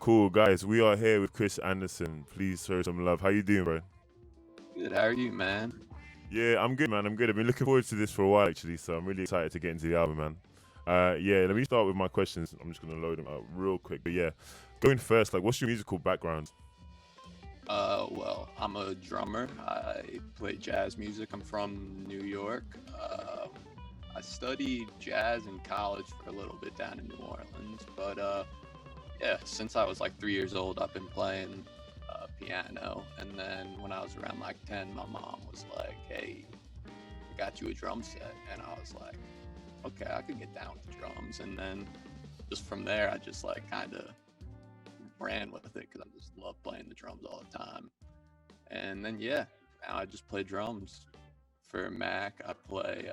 Cool, guys. We are here with Chris Anderson. Please show some love. How you doing, bro? Good. How are you, man? Yeah, I'm good, man. I'm good. I've been looking forward to this for a while, actually, so I'm really excited to get into the album, man. Let me start with my questions. I'm just going to load them up real quick. But yeah, going first, like, what's your musical background? Well, I'm a drummer. I play jazz music. I'm from New York. I studied jazz in college for a little bit down in New Orleans, but yeah, since I was like 3 years old, I've been playing piano. And then when I was around like 10, my mom was like, "Hey, I got you a drum set," and I was like, "Okay, I could get down with the drums." And then just from there, I just like kind of ran with it because I just love playing the drums all the time. And then yeah, now I just play drums for Mac. I play,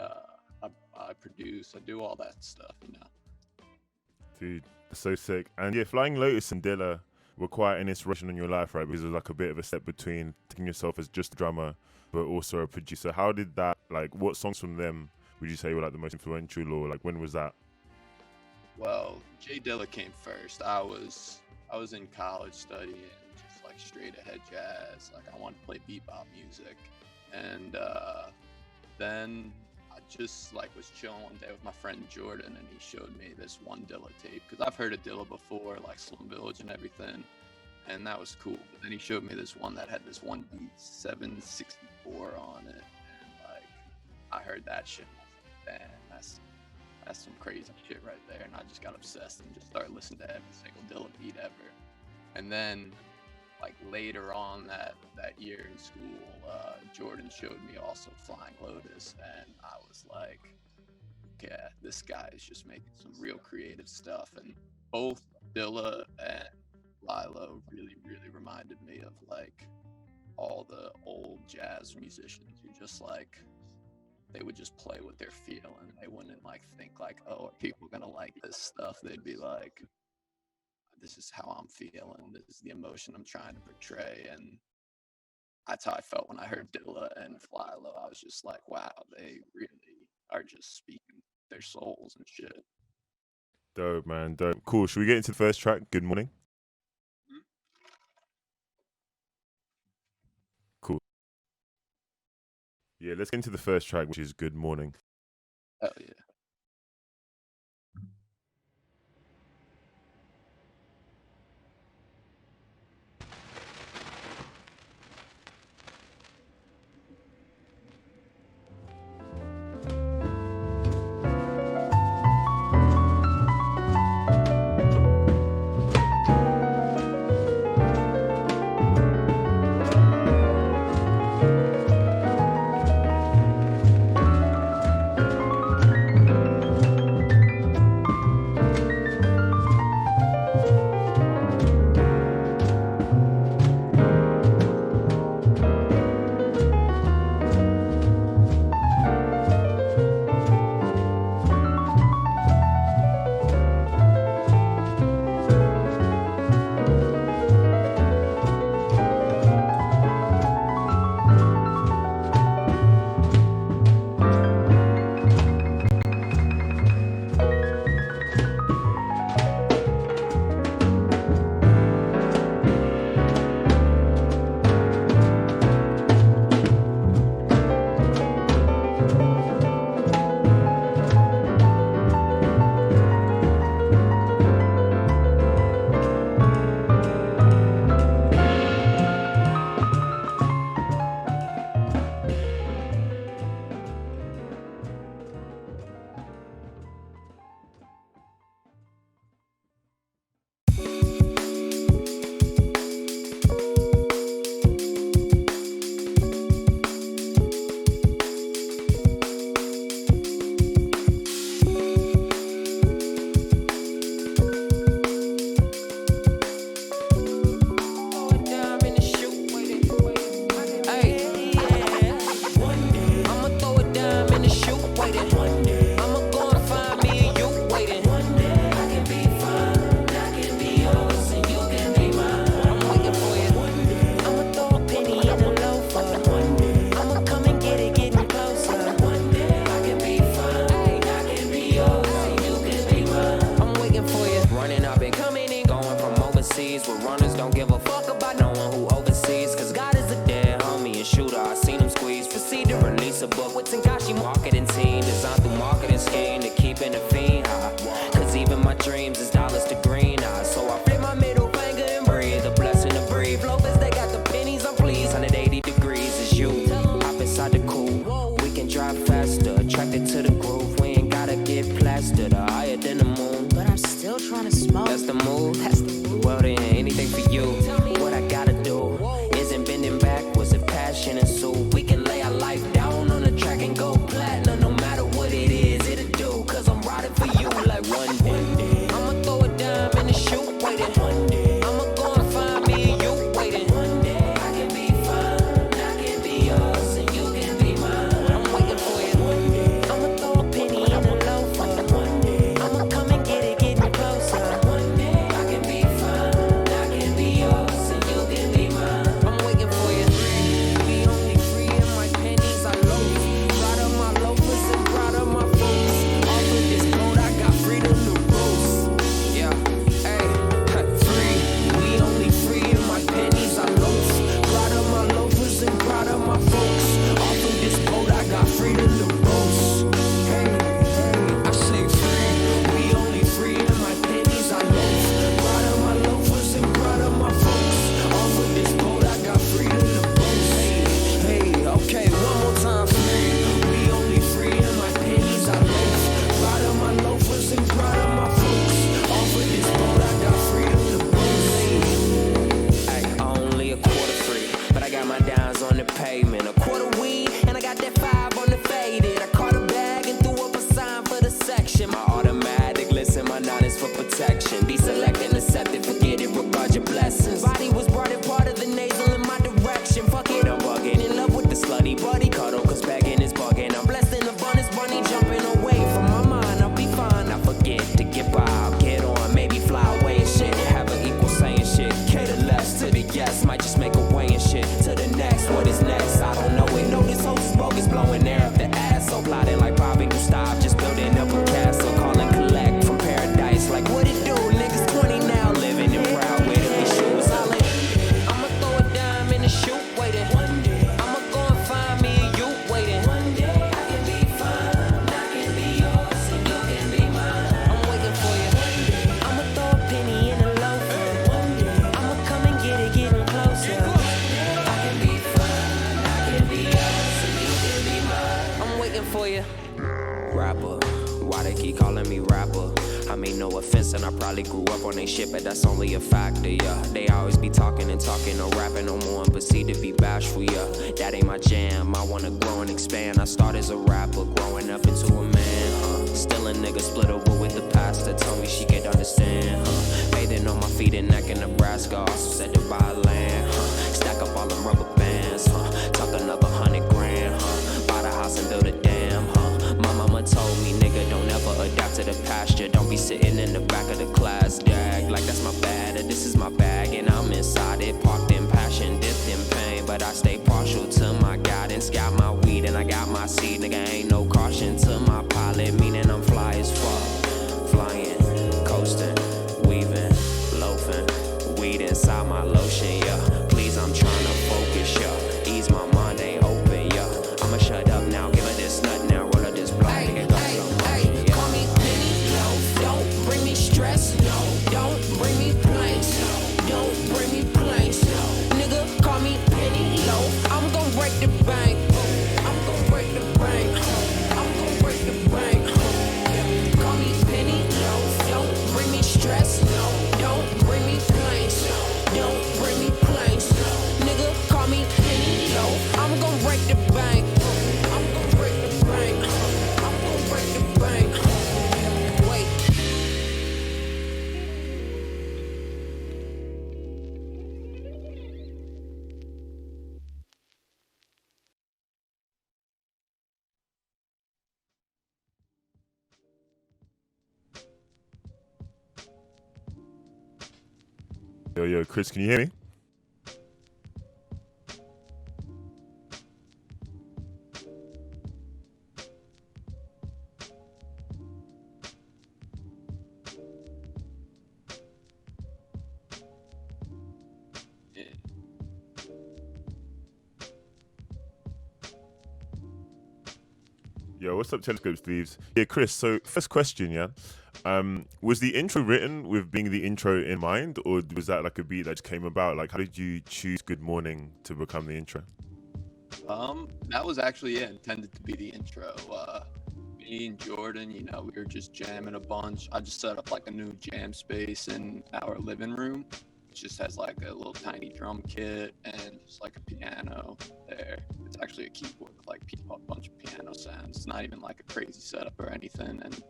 I produce, I do all that stuff, you know. Dude, that's so sick. And yeah, Flying Lotus and Dilla were quite an inspiration in your life, right? Because it was like a bit of a step between taking yourself as just a drummer, but also a producer. How did that, like, what songs from them would you say were like the most influential, or like when was that? Well, Jay Dilla came first. I was in college studying just like straight ahead jazz. Like I wanted to play bebop music, and then I just like was chilling one day with my friend Jordan, and he showed me this one Dilla tape because I've heard of Dilla before, like Slum Village and everything, and that was cool. But then he showed me this one that had this one beat 764 on it, and like I heard that shit. And I was like, damn, that's some crazy shit right there. And I just got obsessed and just started listening to every single Dilla beat ever. And then like later on that year in school, Jordan showed me also Flying Lotus, and I was like, yeah, this guy is just making some real creative stuff. And both Dilla and Lilo really, really reminded me of like all the old jazz musicians who just like, they would just play what they're feeling. They wouldn't like think like, oh, are people gonna like this stuff? They'd be like, this is how I'm feeling. This is the emotion I'm trying to portray. And that's how I felt when I heard Dilla and Flylo. I was just like, wow, they really are just speaking their souls and shit. Dope, man, dope. Cool. Should we get into the first track? Good morning. Cool. Yeah, let's get into the first track, which is Good Morning. Hell yeah. seas where runners don't give a fuck about no one who oversees. Cause God is a dead homie and shooter. I seen him squeeze. Proceed to release a book with Tenkashi marketing team. Designed through marketing scheme to keeping the fiend high. Cause even my dreams is dollars to green eyes. So I flip my middle finger and breathe. A blessing to breathe. Lopez, they got the pennies, I'm pleased. 180 degrees is you. Hop inside the coupe. We can drive faster. Attracted to the groove. We ain't gotta get plastered. Higher than the moon. But I'm still trying to smoke. That's the move. Well then, anything for you. What I gotta do isn't bending backwards. If passion ensue, we can lay our life down on the track and go platinum. No matter what it is, it'll do. Cause I'm riding for you like one day. I'ma throw a dime in the shoe, waiting. One day. I'ma go and find me and you, waiting. One day. I can be fine, I can be yours, and you can be mine. I'm waiting for you. One day. I'ma throw a penny in the loafer. One day. I'ma come and get it, getting closer. One day. I can be fine, I can be yours, and you can be mine. I'm waiting for you. Be only free in my pennies, I loaf. Proud of my loafers and proud of my folks. Off of this boat, I got freedom to boast. Yeah, hey, free. We only free in my pennies, I loaf. Proud of my loafers and proud of my folks. Off of this boat, I got freedom to boast. Hey, I say free. We only free in my pennies, I loaf. Proud of my loafers and proud of my folks. Off of this boat, I got freedom to boast. Hey, okay, one more time, free. We only free in my pennies, I loaf. Proud of my loafers and proud of my folks. Off of this boat, I got freedom to boast. Hey, only a quarter free, but I got my dimes on the pavement. A quarter weed, and I got that 5 on the faded. I caught a bag and threw up a sign for the section. My automatic, listen, my nine is for protection. Deselect and accepted, forget it, regard your blessings. Body was brought in part of the nasal in my direction. Fuck it, I'm bugging. In love with the slutty buddy cuddle, cause bagging is bugging. I'm blessed in abundance, bunny jumping away from my mind. I'll be fine, I forget to get by. I'll get on, maybe fly away and shit. Have an equal saying shit. Cater less to the yes, might just make a way and shit. To the next, what is next? I don't know it. No, this whole smoke is blowing air up the ass. So plotting like Bobby Gustave, just building up a castle. Call and collect from paradise. Like what it do? Niggas 20 now, living in proud way to be shoes. I'ma throw a dime in the shoe, waiting. One day. I'ma go and find me and you, waiting. One day. I can be fine, I can be yours, and you can be mine. I'm waiting for you. One day. I'ma throw a penny in a loafer. One day. I'ma come and get it, getting closer. I can be fine, I can be yours, and you can be mine. I'm waiting for you. Rapper, why they keep calling me rapper? I mean no offense and I probably grew up on they shit, but that's only a factor, yeah. They always be talking and talking, no rapping no more, and proceed to be bashful, yeah. That ain't my jam, I wanna grow and expand. I started as a rapper, growing up into a man, Still a nigga split over with the pastor, told me she could understand, Bathing on my feet in neck in Nebraska, also said to buy land, Stack up all them rubber bands, Talk another 100 grand, Buy the house and build a dam, My mama told me, nigga, don't ever adapt to the pasture. Don't be sitting in the back of the class, dag. Like that's my bad, or this is my bag, and I'm inside it, parked in passion, dipped in pain. But I stay partial to my guidance. Got my weed and I got my seed, nigga. Ain't no caution to my pilot, meaning I'm fly as fuck. Flying, coasting, weaving, loafing, weed inside my lotion, yeah. Please, I'm trying to focus, yeah. Ease my mind, ain't open, yeah. I'ma shut up now, give her this nut now, roll her this blunt, nigga. Go slow motion, yeah. Call me penny, no. Don't bring me stress, no. Don't bring me planks, no. Don't bring me planks, no. Nigga, call me penny, low. I'm gon' break the bank. I'm gon' break the bank. I'm gon' break the bank. Call me penny, low. Don't bring me stress, no. Don't bring me planks, no. Don't bring me planks, no. Nigga, call me penny, low. I'm gon' break the bank. I'm gon' break the bank. I'm gon' break the bank. Wait. Yo, Chris, can you hear me? Yo, what's up, Telescope Sleeves? Yeah, Chris, so first question, yeah. Was the intro written with being the intro in mind, or was that like a beat that just came about? Like, how did you choose Good Morning to become the intro? That was actually intended to be the intro. Me and Jordan, we were just jamming a bunch. I just set up like a new jam space in our living room. It just has like a little tiny drum kit and just like a piano there. It's actually a keyboard with like a bunch of piano sounds. It's not even like a crazy setup or anything. And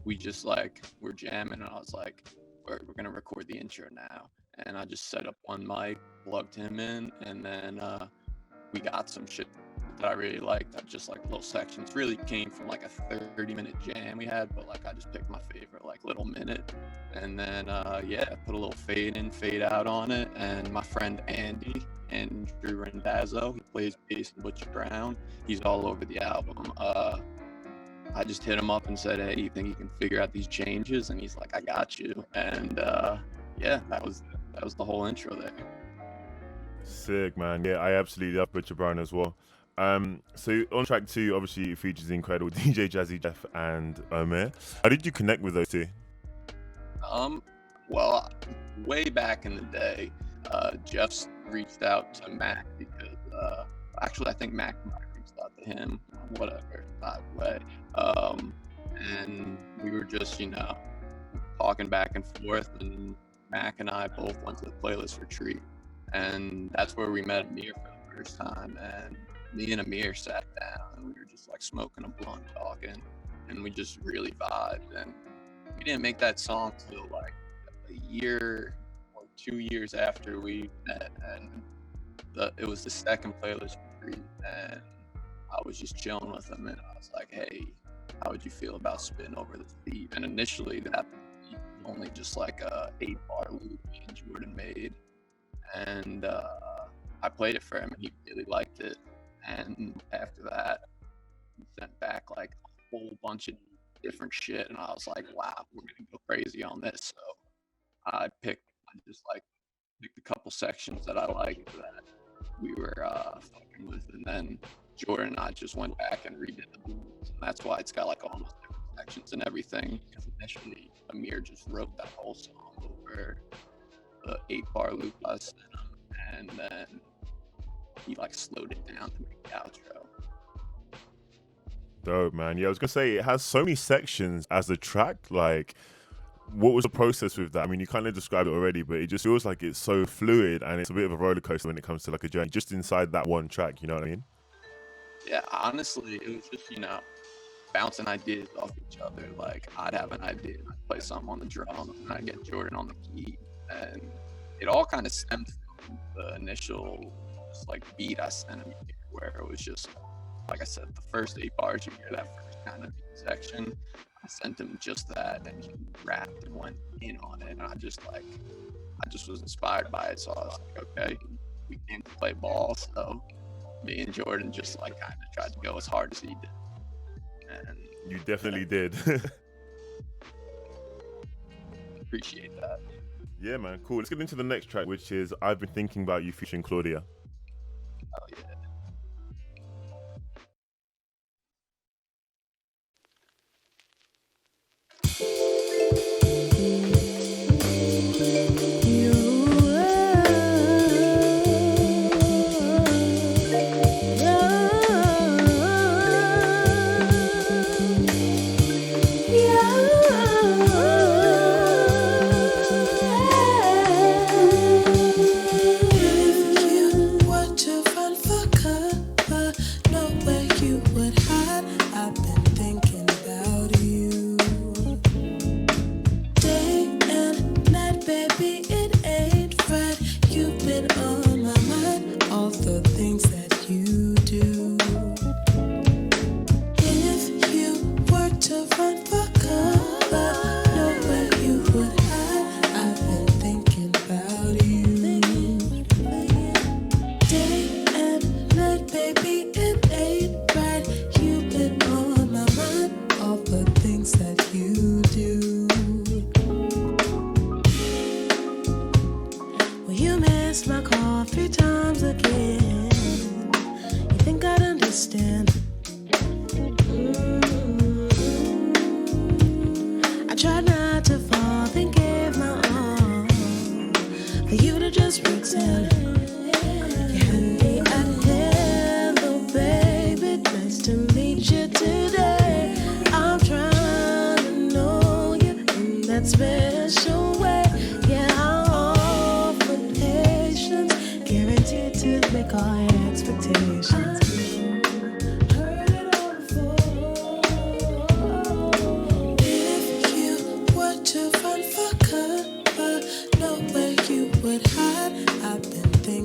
we just like, we're jamming, and I was like, we're gonna record the intro now. And I just set up one mic, plugged him in, and then we got some shit that I really liked. I just like little sections. Really came from like a 30-minute jam we had, but like I just picked my favorite like little minute, and then put a little fade in, fade out on it. And my friend Andrew Randazzo, he plays bass in Butcher Brown. He's all over the album. I just hit him up and said, "Hey, you think you can figure out these changes?" And he's like, "I got you." And that was the whole intro there. Sick, man. Yeah, I absolutely love Butcher Brown as well. So on track 2, obviously it features the incredible DJ Jazzy Jeff and Uhmeer. How did you connect with those two? Well, way back in the day, Jeff reached out to Mac because actually I think Mac might have reached out to him, whatever, either way. And we were just, talking back and forth, and Mac and I both went to the Playlist retreat. And that's where we met Uhmeer for the first time. And me and Uhmeer sat down, and we were just like smoking a blunt, talking, and we just really vibed. And we didn't make that song till like a year or 2 years after we met. And it was the second Playlist retreat, and I was just chilling with him, and I was like, "Hey, how would you feel about spitting over this beat?" And initially that beat was only just like a 8-bar loop me and Jordan made. And I played it for him, and he really liked it. And after that, he sent back like a whole bunch of different shit, and I was like, "Wow, we're gonna go crazy on this." So I just picked a couple sections that I liked that we were fucking with, and then Jordan and I just went back and redid the beats, and that's why it's got like all those different sections and everything. Because initially, Uhmeer just wrote that whole song over the 8-bar loop I sent him, and then he like slowed it down to make the outro. Dope, man. Yeah, I was gonna say it has so many sections as a track. Like, what was the process with that? I mean, you kind of described it already, but it just feels like it's so fluid, and it's a bit of a roller coaster when it comes to like a journey just inside that one track. You know what I mean? Yeah, honestly, it was just bouncing ideas off each other. Like, I'd have an idea, and I'd play something on the drum, and I'd get Jordan on the key. And it all kind of stemmed from the initial just like beat I sent him, where it was just, like I said, the first 8 bars, you hear that first kind of beat section. I sent him just that, and he rapped and went in on it. And I just was inspired by it. So I was like, okay, we came to play ball. So me and Jordan just like kind of tried to go as hard as he did. And you definitely did. Appreciate that. Yeah, man, cool. Let's get into the next track, which is I've Been Thinking About You featuring Claudia. Oh, yeah. again. You think I'd understand? for you to just pretend. You had me at hello, baby. Nice to meet you today. I'm trying to know you in that special way. Yeah, I'll offer patience, guaranteed to make our expectations. Heard it all before. If you were to run for cover, know where you would hide. I've been thinking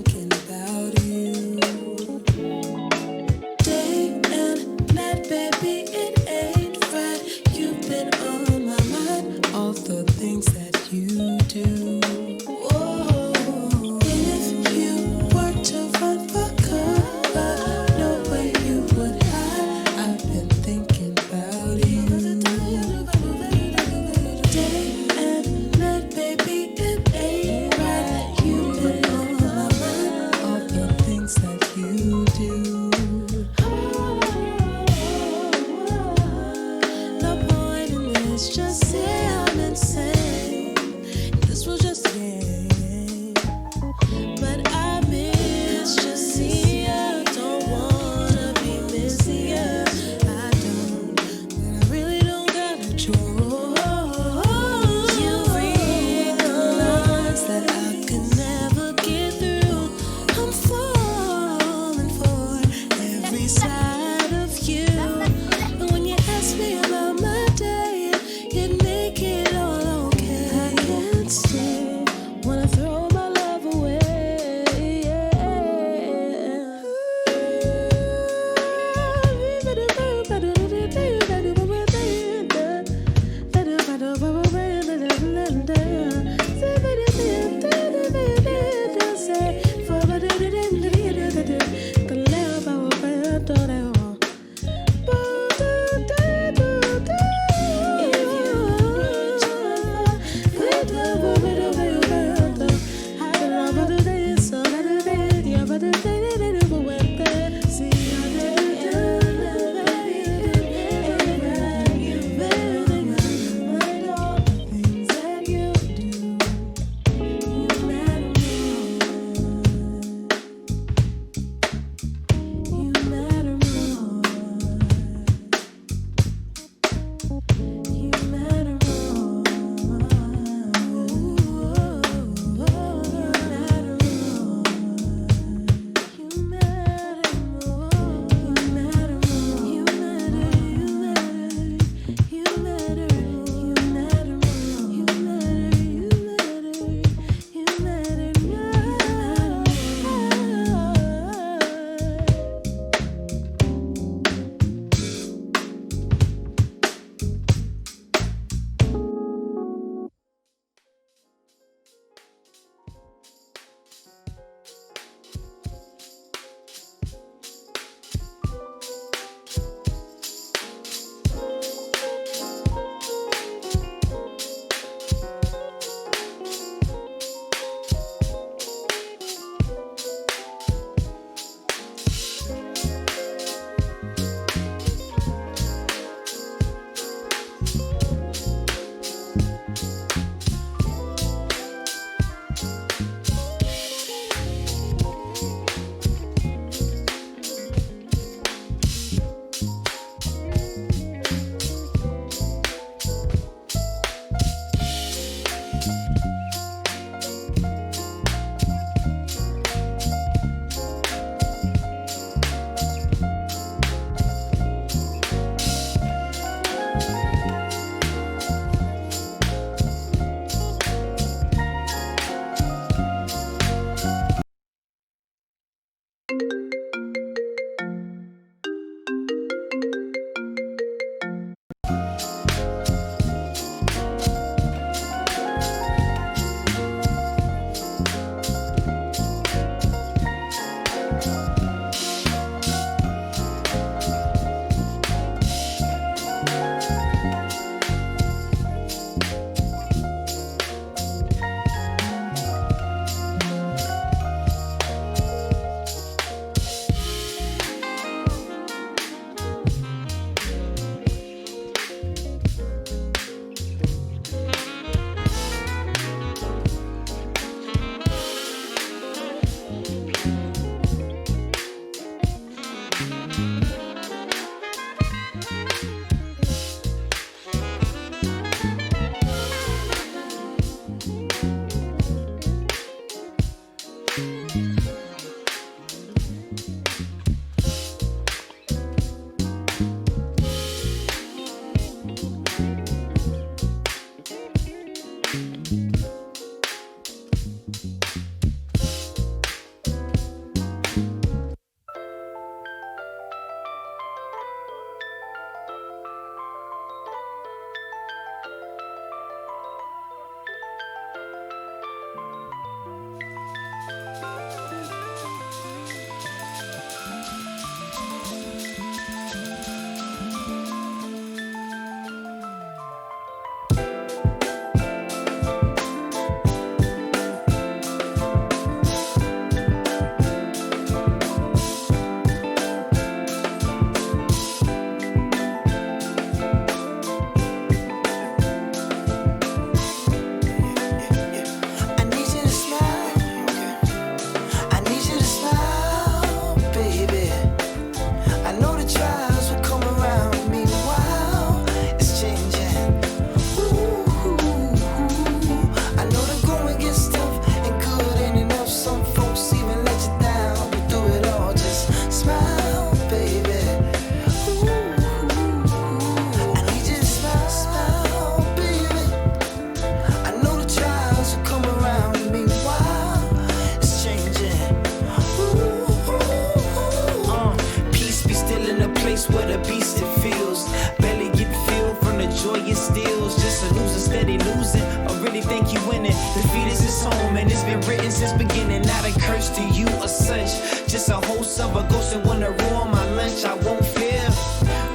face, what a beast it feels. Barely get feel from the joy it steals. Just a loser, steady losing. I really think you winning. Defeat is his home, and it's been written since beginning. Not a curse to you or such. Just a host of a ghost and wanna ruin my lunch. I won't fear.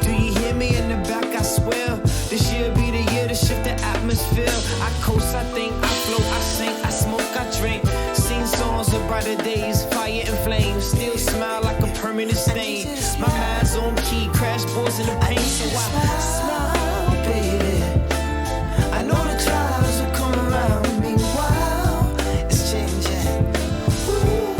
Do you hear me in the back? I swear. This year be the year to shift the atmosphere. I coast, I think, I float, I sink, I smoke, I drink. Sing songs of brighter days, fire and flames. Still smile like a permanent stain. My mind's on key, crash boards in the paint. So I smile, baby. I know the trials will come around me while it's changing. Ooh,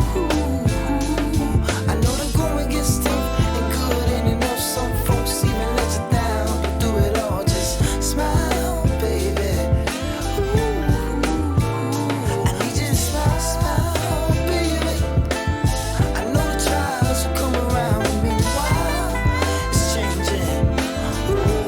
I know the going gets tough and good ain't enough. Some folks even let you down, but do it all, just smile, baby. Ooh, I need you to smile, smile, baby. I know the trials will come around me while it's changing. Ooh.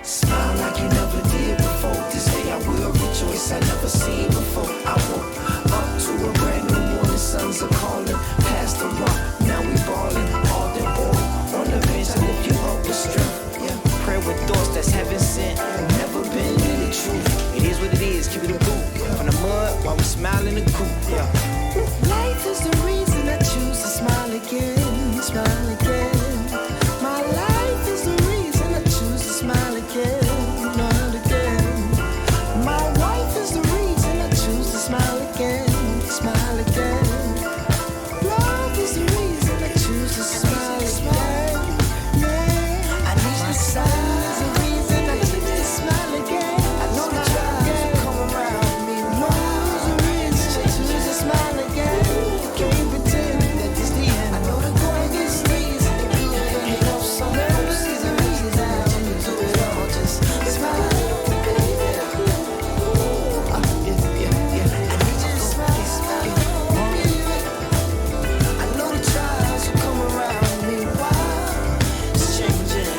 Smile like you never did before. This day I will rejoice I never seen before. I woke up to a brand new morning. Suns are calling. Past the rock, now we ballin'. All the oil on the bench. I lift you up with strength. Yeah, pray with thoughts that's heaven sent. Never been in the truth. It is what it is. Keep it a boot. From the mud while we smile in the coop. Yeah. Life is the reason I choose to smile again. Smile again. My life is the reason I choose to smile again. Smile again. My wife is the reason I choose to smile again. Smile again. Love is the reason I choose to smile again. I need my sign is the reason I choose to smile again. I know the trials will come around me. Love is the reason I choose to smile again. Can't pretend that this the end. I know the going gets easy. Ain't no summer, no season, reason down to do it all. Just smile, baby. Yeah. I need you to smile, smile, baby. I know the trials will come around me while it's changing.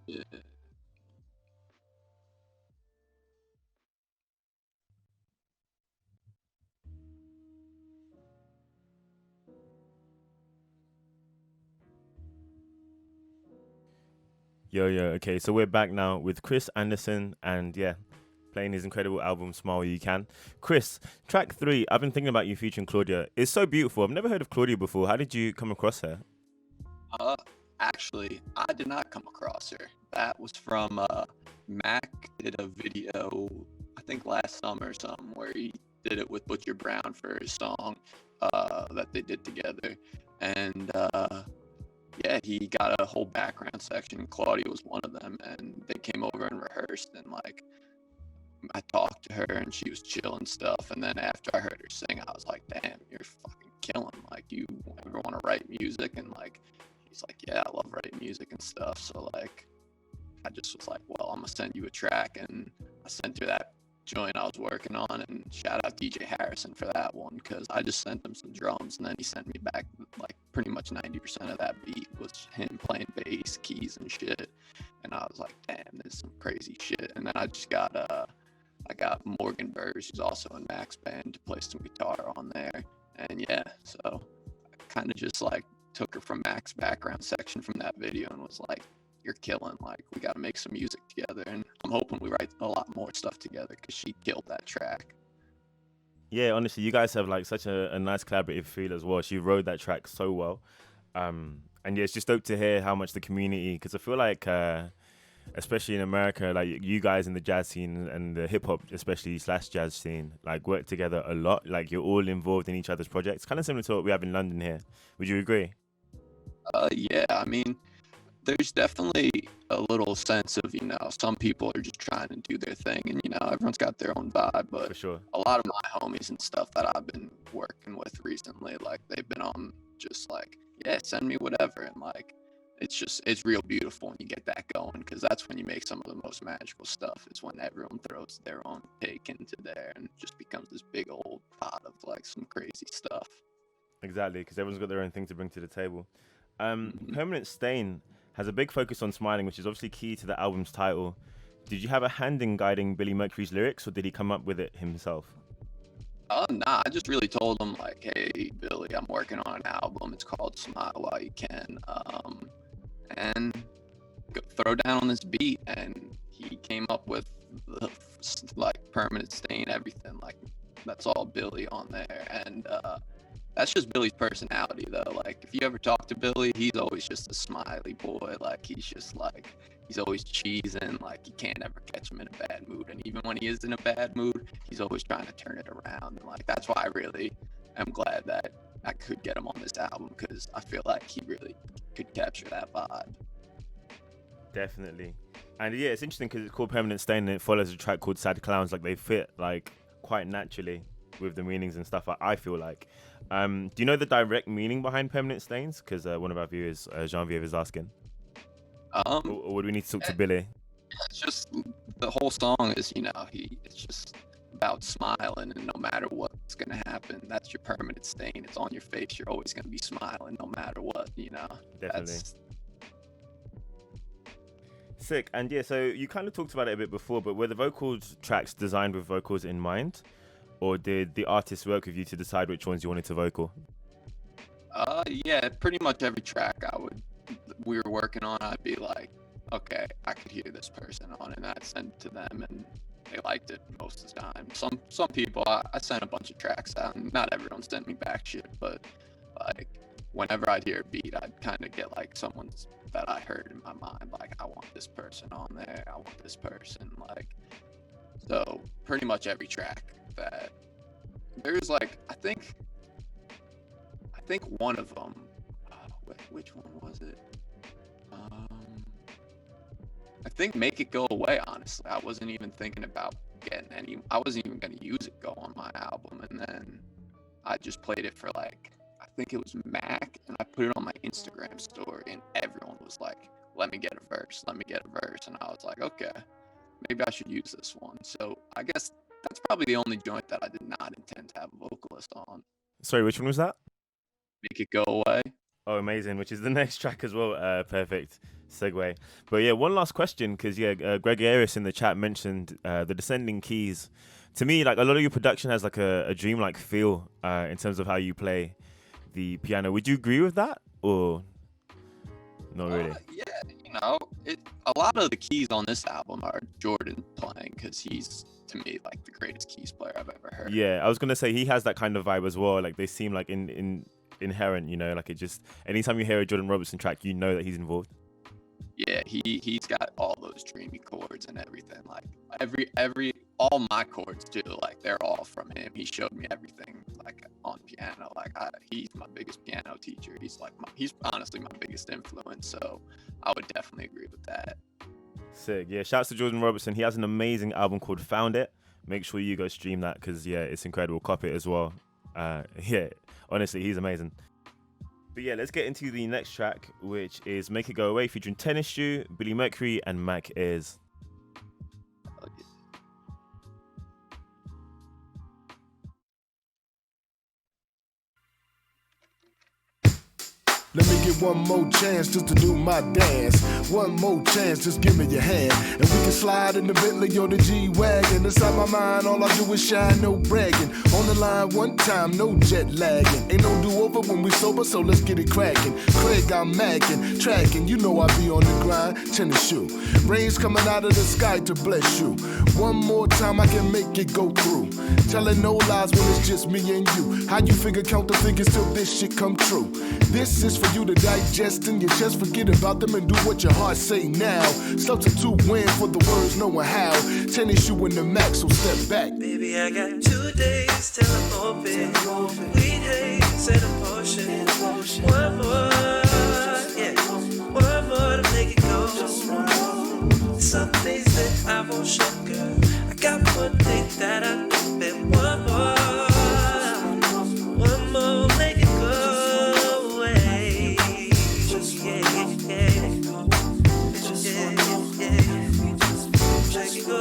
Yeah. Yo, okay, so we're back now with Chris Anderson and yeah, playing his incredible album Smile You Can. Chris, track 3, I've been thinking about you featuring Claudia. It's so beautiful. I've never heard of Claudia before. How did you come across her? Actually, I did not come across her. That was from Mac did a video, I think last summer or something, where he did it with Butcher Brown for his song that they did together. And yeah, he got a whole background section. Claudia was one of them, and they came over and rehearsed, and like I talked to her and she was chill and stuff. And then after I heard her sing, I was like, damn, you're fucking killing. Like, you ever want to write music? And like, he's like, yeah, I love writing music and stuff. So like, I just was like, well, I'm gonna send you a track, and I sent her that joint I was working on, and shout out DJ Harrison for that one, because I just sent him some drums, and then he sent me back like pretty much 90% of that beat was him playing bass, keys, and shit. And I was like, damn, this is some crazy shit. And then I just got I got Morgan Burrs, who's also in Mac's band, to play some guitar on there. And yeah, so I kind of just like took her from Mac's background section from that video and was like, you're killing, like we got to make some music together. And I'm hoping we write a lot more stuff together, because she killed that track. Yeah, honestly, you guys have like such a nice collaborative feel as well. She wrote that track so well. And yeah, it's just dope to hear how much the community, because I feel like especially in America, like you guys in the jazz scene and the hip hop, especially / jazz scene, like work together a lot. Like you're all involved in each other's projects, kind of similar to what we have in London here. Would you agree? Yeah, I mean, there's definitely a little sense of, you know, some people are just trying to do their thing, and, you know, everyone's got their own vibe, but For sure. a lot of my homies and stuff that I've been working with recently, like they've been on just like, yeah, send me whatever. And like, it's real beautiful when you get that going, because that's when you make some of the most magical stuff, is when everyone throws their own take into there and it just becomes this big old pot of like some crazy stuff. Exactly, because everyone's got their own thing to bring to the table. Permanent Stain has a big focus on smiling, which is obviously key to the album's title. Did you have a hand in guiding Billy Mercury's lyrics, or did he come up with it himself? Nah, I just really told him like, hey, Billy, I'm working on an album. It's called Smile While You Can. And throw down on this beat. And he came up with the like Permanent Stain, everything. Like, that's all Billy on there. And that's just Billy's personality, though. Like, if you ever talk to Billy, he's always just a smiley boy. Like, he's always cheesing. Like, you can't ever catch him in a bad mood. And even when he is in a bad mood, he's always trying to turn it around. And like, that's why I really am glad that I could get him on this album, because I feel like he really could capture that vibe. Definitely. And yeah, it's interesting because it's called Permanent Stain and it follows a track called Sad Clowns. Like, they fit like quite naturally with the meanings and stuff, I feel like. Do you know the direct meaning behind Permanent Stains? Because one of our viewers, Jean-Vier, is asking. Or would we need to talk to Billy? It's just, the whole song is, you know, it's just about smiling, and no matter what's gonna happen, that's your permanent stain. It's on your face. You're always gonna be smiling no matter what, you know. Definitely. Sick. And yeah, so you kind of talked about it a bit before, but were the vocals tracks designed with vocals in mind, or did the artist work with you to decide which ones you wanted to vocal? Yeah, pretty much every track we were working on, I'd be like, okay, I could hear this person on it, and I'd send it to them, and they liked it most of the time. Some people, I sent a bunch of tracks out, and not everyone sent me back shit, but like, whenever I'd hear a beat, I'd kind of get like someone's that I heard in my mind, like, I want this person on there, I want this person, like, so pretty much every track that there's like, I think one of them, which one was it? I think Make It Go Away, honestly. I wasn't even thinking about I wasn't even going to use It Go on my album. And then I just played it for like, I think it was Mac, and I put it on my Instagram story, and everyone was like, let me get a verse. And I was like, okay, maybe I should use this one. So I guess that's probably the only joint that I did not intend to have a vocalist on. Sorry, which one was that? Make It Go Away. Oh, amazing, which is the next track as well. Perfect segue. But yeah, one last question, because Greg Ayres in the chat mentioned the descending keys. To me, like, a lot of your production has like a dreamlike feel in terms of how you play the piano. Would you agree with that, or not really? Yeah, you know, a lot of the keys on this album are Jordan playing, because he's, to me, like the greatest keys player I've ever heard. Yeah, I was gonna say he has that kind of vibe as well. Like, they seem like inherent, you know, like, it just, anytime you hear a Jordan Robertson track, you know that he's involved. Yeah, he's got all those dreamy chords and everything. Like, all my chords too, like, they're all from him. He showed me everything, like, on piano. Like, he's my biggest piano teacher. He's honestly my biggest influence. So I would definitely agree with that. Sick. Yeah, shouts to Jordan Robertson. He has an amazing album called Found It. Make sure you go stream that, because yeah, it's incredible. Cop it as well. Yeah, honestly, he's amazing. But yeah, let's get into the next track, which is Make It Go Away featuring Tennis Shoe, Billy Mercury, and Mac Ayres. Let me get one more chance just to do my dance. One more chance, just give me your hand. And we can slide in the Bentley or the G-Wagon. Inside my mind, all I do is shine, no bragging. On the line one time, no jet lagging. Ain't no do-over when we sober, so let's get it cracking. Craig, I'm macking, tracking. You know I be on the grind, tennis shoe. Rain's coming out of the sky to bless you. One more time, I can make it go through. Telling no lies when it's just me and you. How you figure count the figures till this shit come true? This is for you to digest in your chest. Forget about them and do what your heart say now. Substitute when for the words knowing how. Tennis shoe in the Mac, so step back. Baby, I got 2 days till I'm open. Weed haze and a potion. One more, yeah. One more to make it go. Some things that I won't show, girl. I got one thing that I know. One more, make it go away. Yeah. Make it go,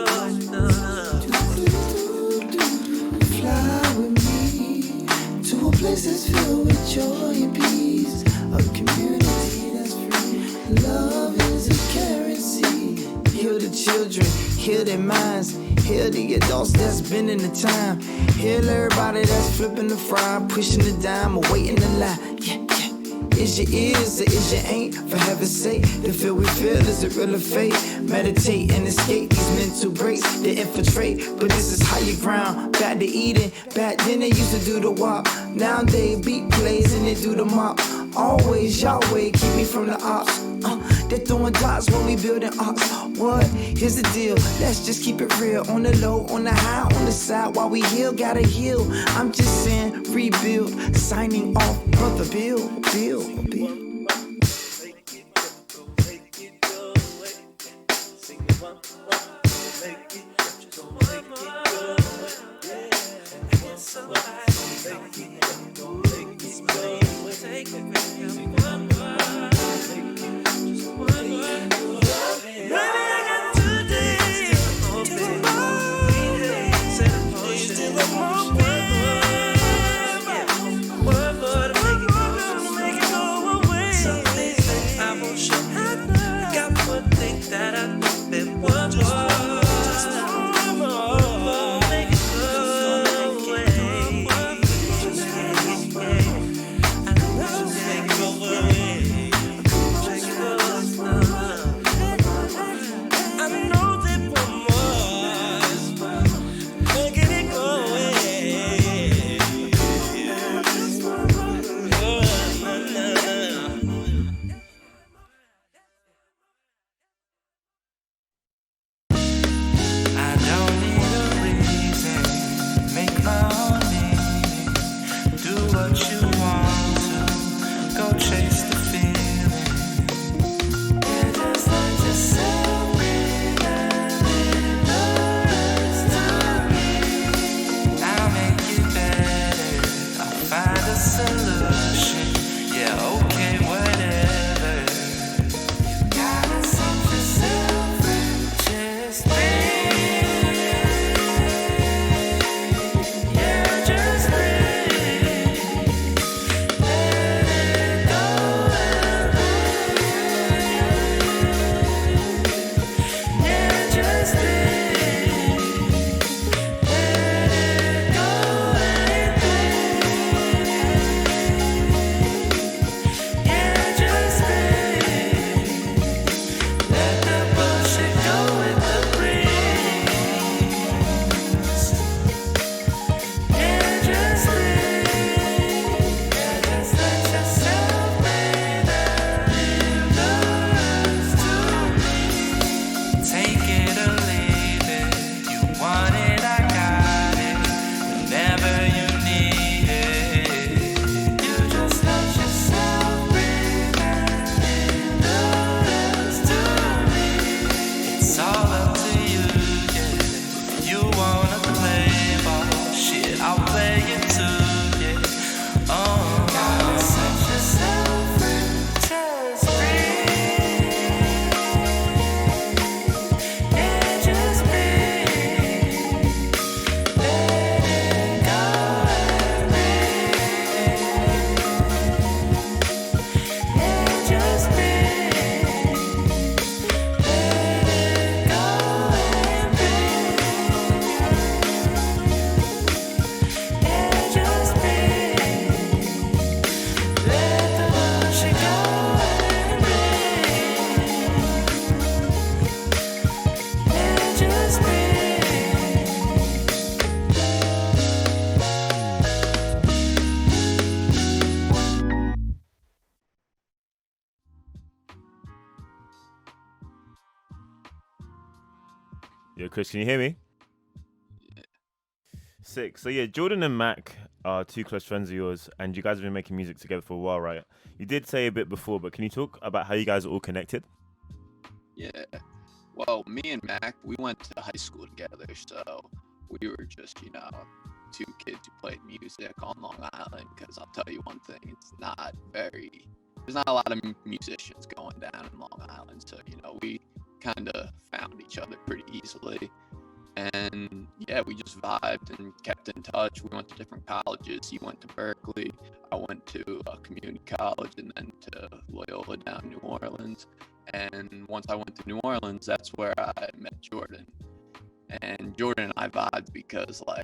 Fly with me to a place that's filled with joy and peace. A community that's free. Love is a currency. Heal the children, heal their minds. Heal the adults that's been in the time. Heal everybody that's flipping the fry, pushing the dime, or waiting the line. Yeah. Is your ears or is your ain't? For heaven's sake, the feel we feel, is it real or fake? Meditate and escape these mental breaks that infiltrate. But this is how you ground. Back to eating. Back then they used to do the wop. Now they beat plays and they do the mop. Always Yahweh keep me from the ops. They're throwing dots when we building ops. What? Here's the deal. Let's just keep it real. On the low, on the high, on the side. While we heal, gotta heal. I'm just saying, rebuild. Signing off, brother Bill. Yo, Chris, can you hear me? Yeah. Sick. So yeah, Jordan and Mac are two close friends of yours, and you guys have been making music together for a while, right? You did say a bit before, but can you talk about how you guys are all connected? Yeah. Well, me and Mac, we went to high school together, so we were just, two kids who played music on Long Island. Because I'll tell you one thing, there's not a lot of musicians going down in Long Island, so we kind of found each other pretty easily. And yeah, we just vibed and kept in touch. We went to different colleges. He went to Berkeley. I went to a community college and then to Loyola down in New Orleans. And once I went to New Orleans, that's where I met Jordan. And Jordan and I vibed because one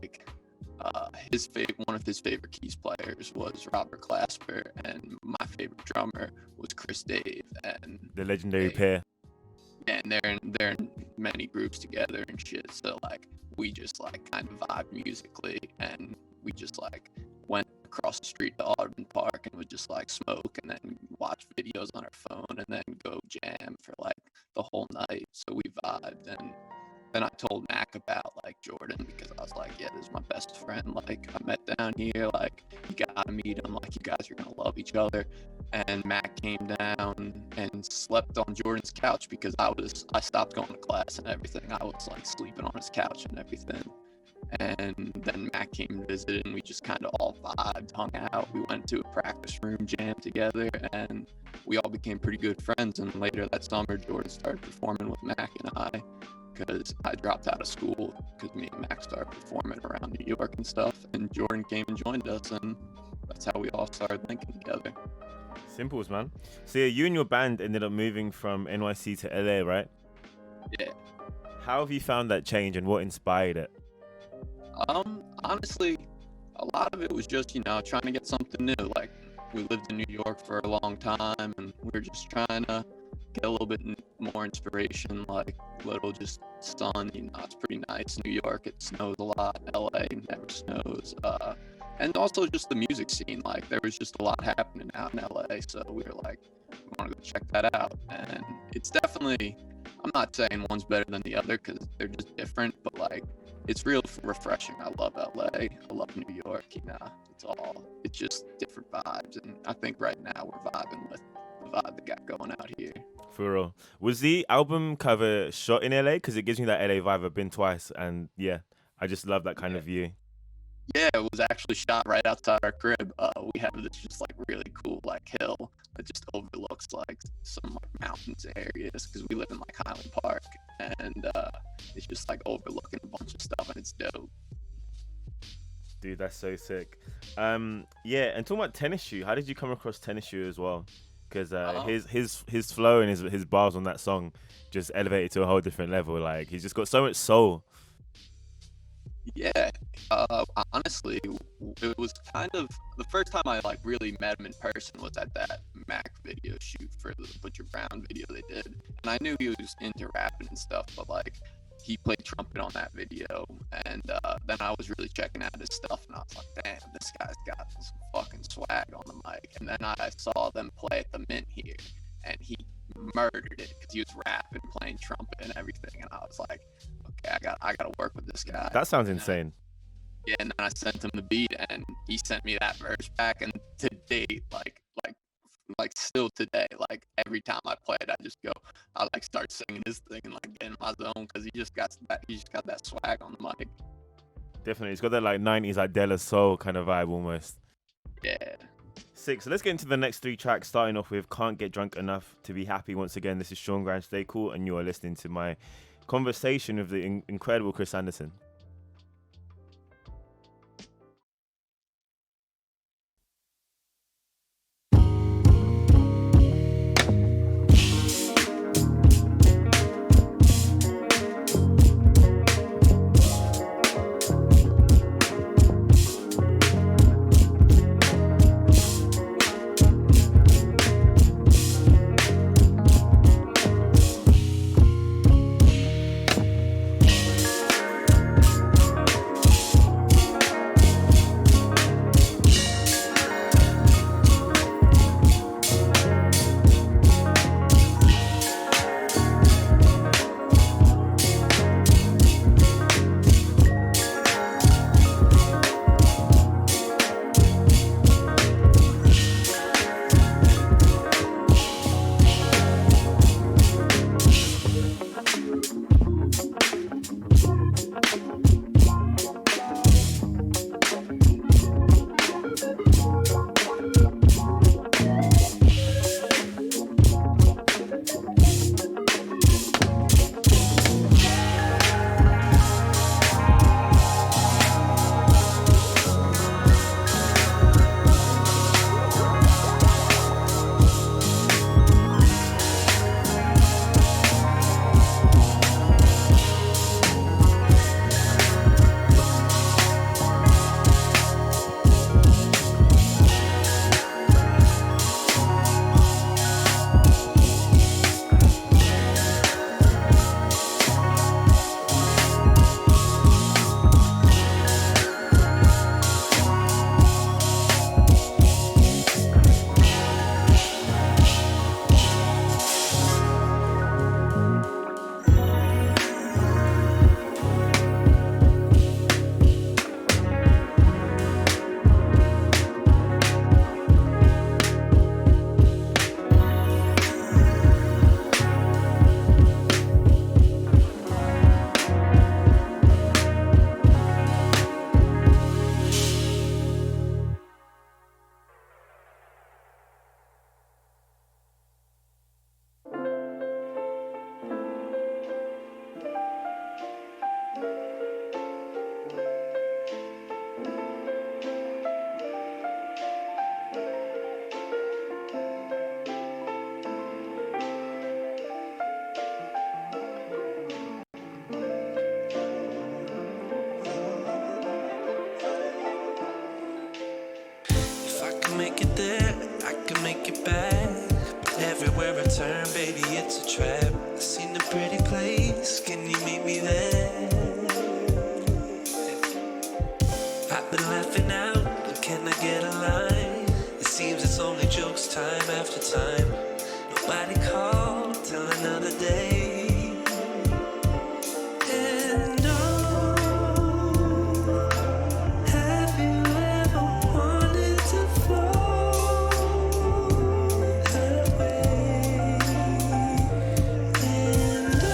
of his favorite keys players was Robert Clasper, and my favorite drummer was Chris Dave. And The legendary pair. and they're in many groups together and shit. So we just kind of vibed musically, and we just went across the street to Audubon Park and would just smoke and then watch videos on our phone and then go jam for the whole night. So we vibed, and then I told Mac about Jordan because I was like, yeah, this is my best friend. I met down here. You gotta meet him. You guys are gonna love each other. And Mac came down and slept on Jordan's couch because I stopped going to class and everything. I was sleeping on his couch and everything. And then Mac came and visited, and we just kind of all vibed, hung out. We went to a practice room, jammed together, and we all became pretty good friends. And later that summer, Jordan started performing with Mac and I, because I dropped out of school because me and Mac started performing around New York and stuff. And Jordan came and joined us, and that's how we all started linking together. Simples, man. So yeah, you and your band ended up moving from NYC to LA, right? Yeah. How have you found that change, and what inspired it? Honestly, a lot of it was just, trying to get something new. We lived in New York for a long time, and we were just trying to get a little bit more inspiration, little just sun. It's pretty nice. New York, it snows a lot. LA never snows. And also just the music scene. There was just a lot happening out in LA, so we were we want to go check that out. And it's definitely, I'm not saying one's better than the other because they're just different, but it's real refreshing. I love LA. I love New York. It's just different vibes. And I think right now we're vibing with the vibe that got going out here. For real. Was the album cover shot in LA? Because it gives me that LA vibe. I've been twice, and yeah, I just love that kind of view. Yeah, it was actually shot right outside our crib. We have this just really cool hill that just overlooks some mountains areas because we live in Highland Park, and it's just overlooking a bunch of stuff, and it's dope. Dude, that's so sick. Yeah, and talking about Tennis Shoe, how did you come across Tennis Shoe as well? Because his flow and his bars on that song just elevated to a whole different level. He's just got so much soul. Yeah, honestly, it was kind of the first time I really met him in person was at that Mac video shoot for the Butcher Brown video they did, and I knew he was into rapping and stuff, but he played trumpet on that video, and then I was really checking out his stuff, and I was like, damn, this guy's got some fucking swag on the mic. And then I saw them play at the Mint here, and he murdered it because he was rapping, playing trumpet and everything, and I was like, okay, I gotta work with this guy. That sounds insane. Yeah, and then I sent him the beat, and he sent me that verse back, and to date, still today, every time I play it, I start singing his thing and get in my zone because he just got that swag on the mic. Definitely, it's got that 90s De La Soul kind of vibe almost. Yeah. Sick. So let's get into the next three tracks, starting off with Can't Get Drunk Enough to Be Happy. Once again, this is seangran. Stay cool, and you are listening to my conversation with the incredible Chris Anderson. Everywhere I turn, baby, it's a trap. I seen a pretty place, can you meet me there? I've been laughing out, but can I get a line? It seems it's only jokes time after time. Nobody called till another day. And oh, have you ever wanted to float away? And oh,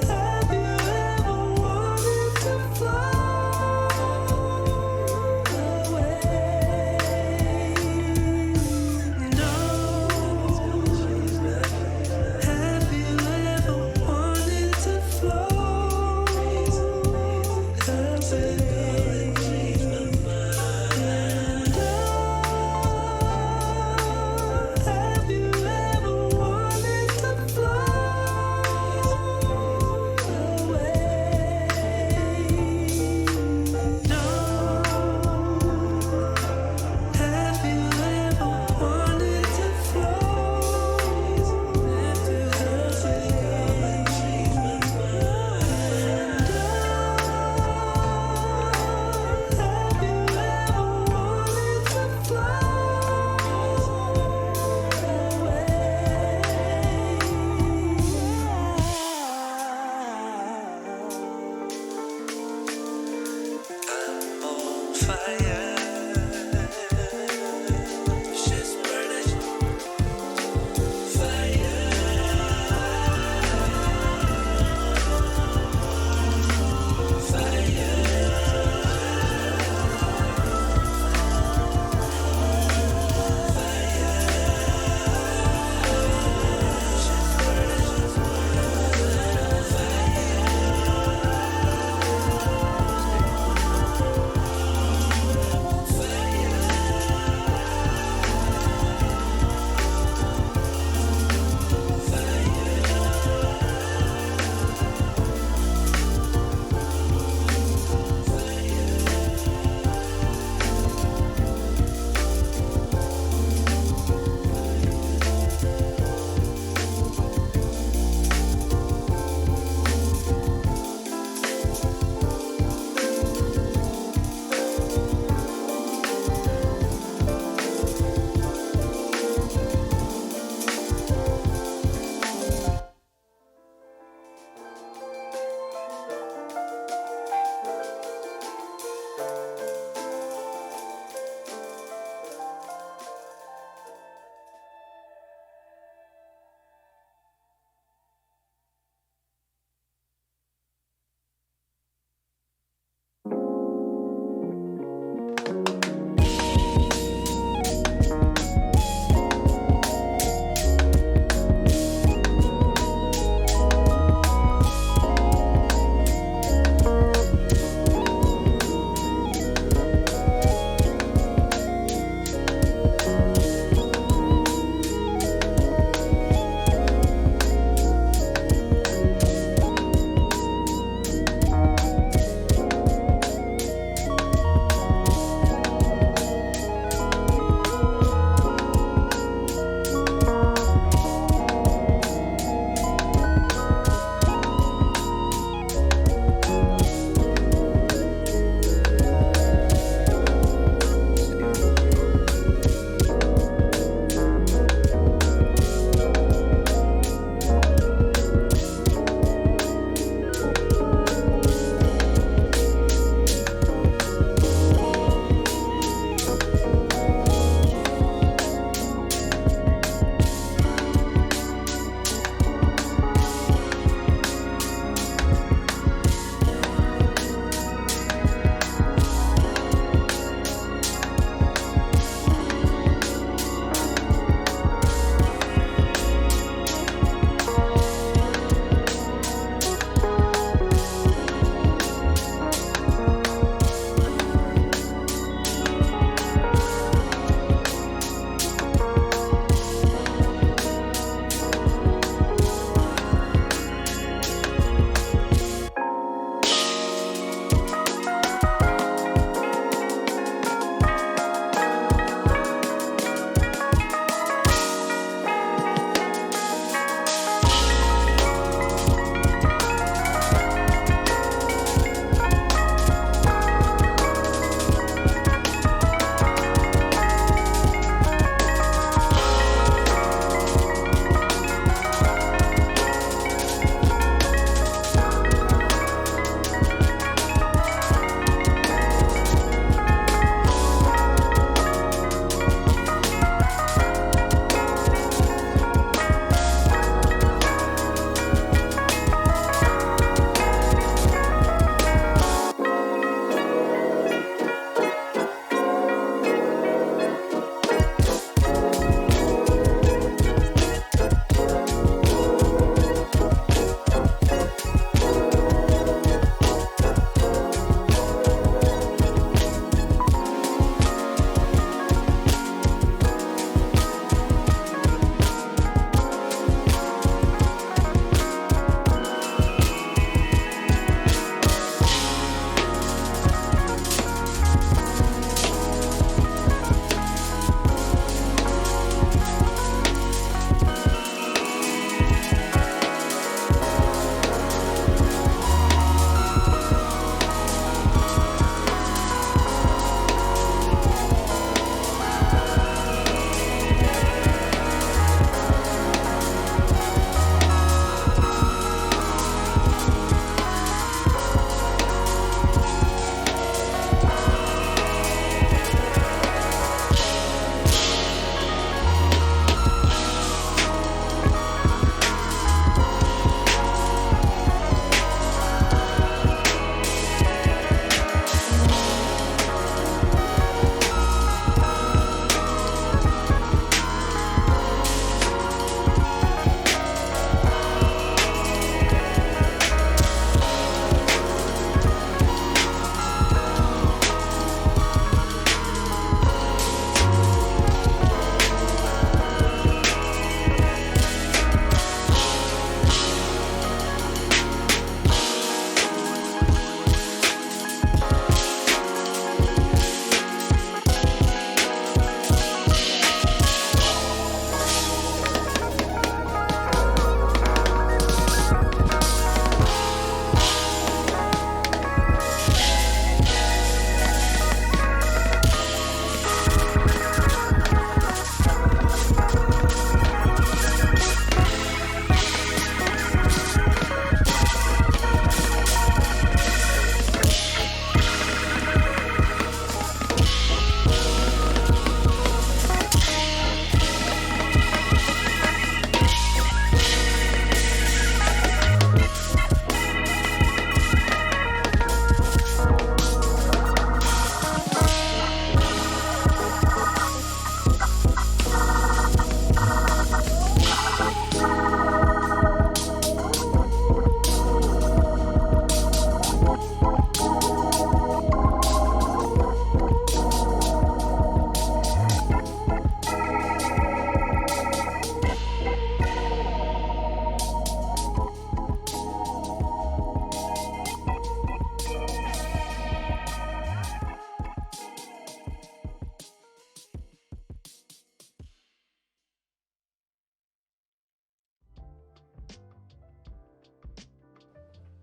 have you ever wanted to float away? No.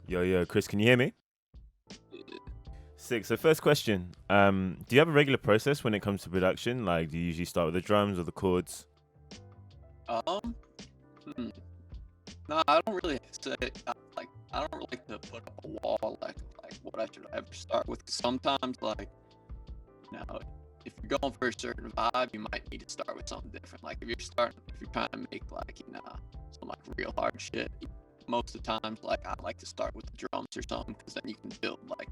Yo, Chris, can you hear me? Sick. So first question, do you have a regular process when it comes to production? Like, do you usually start with the drums or the chords? Hmm. No, I don't really say. I don't like to put up a wall like what I should ever start with. 'Cause sometimes you know, if you're going for a certain vibe, you might need to start with something different. Like if you're trying to make some like real hard shit. Most of the times, like I like to start with the drums or something, because then you can build like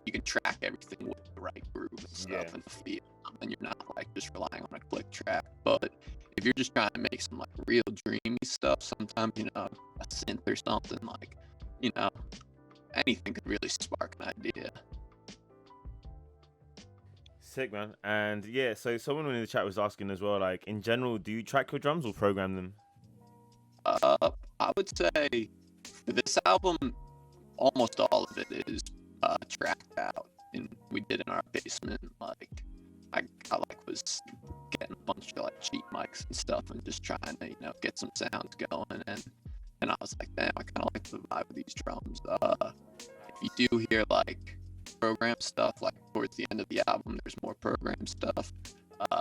you can track everything with the right groove and stuff and the feel, and you're not like just relying on a click track. But if you're just trying to make some like real dreamy stuff, sometimes a synth or something like anything could really spark an idea. Sick, man. And yeah, so someone in the chat was asking as well, like in general, do you track your drums or program them? I would say for this album, almost all of it is tracked out, and we did in our basement. Like I was getting a bunch of like cheap mics and stuff, and just trying to get some sounds going, and I was like, damn, I kind of like the vibe of these drums. If you do hear like program stuff, like towards the end of the album, there's more program stuff.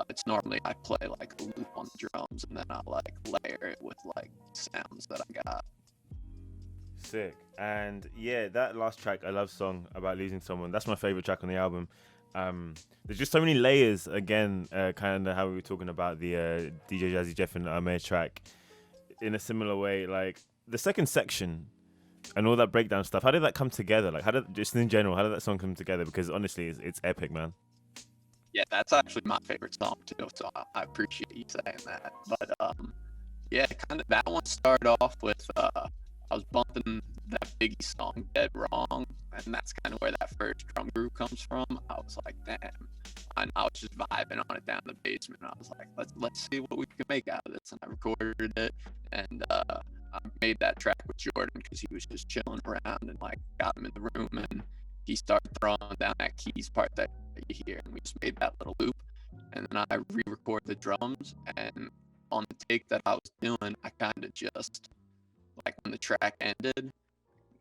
It's normally I play like a loop on the drums, and then I like layer it with like sounds that I got. Sick. And yeah, that last track, I love song about losing someone. That's my favorite track on the album. There's just so many layers. Again, kind of how we were talking about the DJ Jazzy Jeff and Uhmeer track. In a similar way, like the second section and all that breakdown stuff. How did that come together? Like, just in general, how did that song come together? Because honestly, it's epic, man. Yeah, that's actually my favorite song too, so I appreciate you saying that. But yeah, kind of that one started off with I was bumping that Biggie song "Dead Wrong," and that's kind of where that first drum groove comes from. I was like, damn, and I was just vibing on it down in the basement. I was like, let's see what we can make out of this, and I recorded it, and I made that track with Jordan because he was just chilling around, and like got him in the room, and he started throwing down that keys part that you hear, and we just made that little loop, and then I re-recorded the drums, and on the take that I was doing, I kind of just like when the track ended,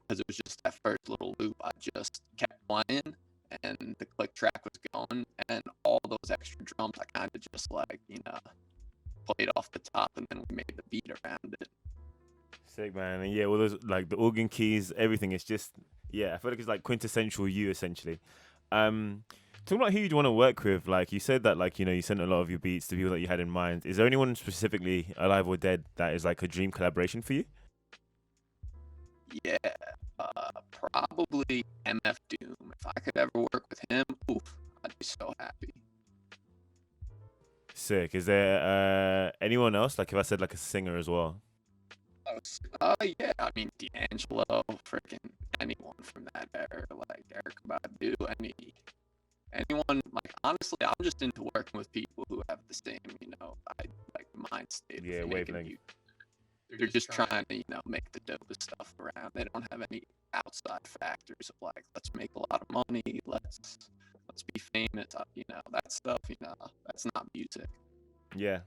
because it was just that first little loop, I just kept playing, and the click track was going, and all those extra drums I kind of just like played off the top, and then we made the beat around it. Sick, man. And yeah, all those like the organ keys, everything. It's just I feel like it's like quintessential you essentially. Talking about who you'd want to work with, like you said that like you sent a lot of your beats to people that you had in mind. Is there anyone specifically, alive or dead, that is like a dream collaboration for you? Yeah, probably MF Doom. If I could ever work with him, I'd be so happy. Sick. Is there anyone else? Like if I said like a singer as well. Yeah, I mean D'Angelo, freaking anyone from that era, like Erykah Badu, anyone. Like honestly, I'm just into working with people who have the same, mind state. Yeah, wavelength. They're just trying to, make the dopest stuff around. They don't have any outside factors of like, let's make a lot of money, let's be famous. That stuff. That's not music. Yeah.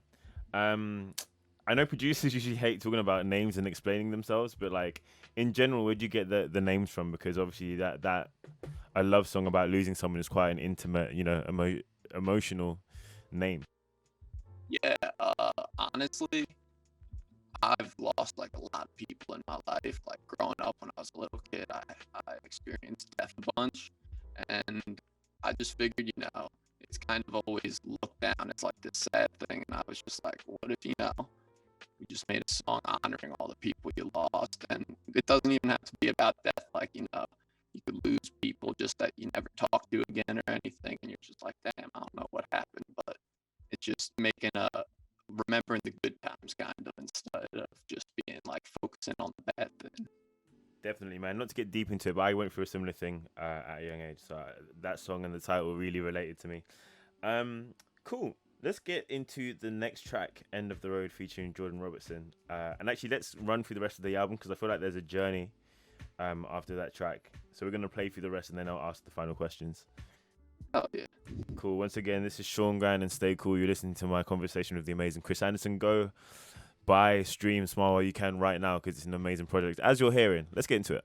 I know producers usually hate talking about names and explaining themselves, but like in general, where'd you get the names from? Because obviously that a love song about losing someone is quite an intimate, emotional name. Yeah. Honestly, I've lost like a lot of people in my life. Like growing up when I was a little kid, I experienced death a bunch, and I just figured, it's kind of always looked down. It's like this sad thing, and I was just like, what if we just made a song honoring all the people you lost, and it doesn't even have to be about death. Like you could lose people just that you never talk to again or anything, and you're just like, damn, I don't know what happened, but it's just making remembering the good times kind of, instead of just being like focusing on the bad thing. Definitely, man. Not to get deep into it, but I went through a similar thing at a young age, so that song and the title really related to me. Cool. Let's get into the next track, End of the Road, featuring Jordan Robertson. And actually, let's run through the rest of the album, because I feel like there's a journey after that track. So we're going to play through the rest, and then I'll ask the final questions. Oh, yeah. Cool. Once again, this is seangran and Stay Cool. You're listening to my conversation with the amazing Chris Anderson. Go buy, stream, smile while you can right now because it's an amazing project. As you're hearing, let's get into it.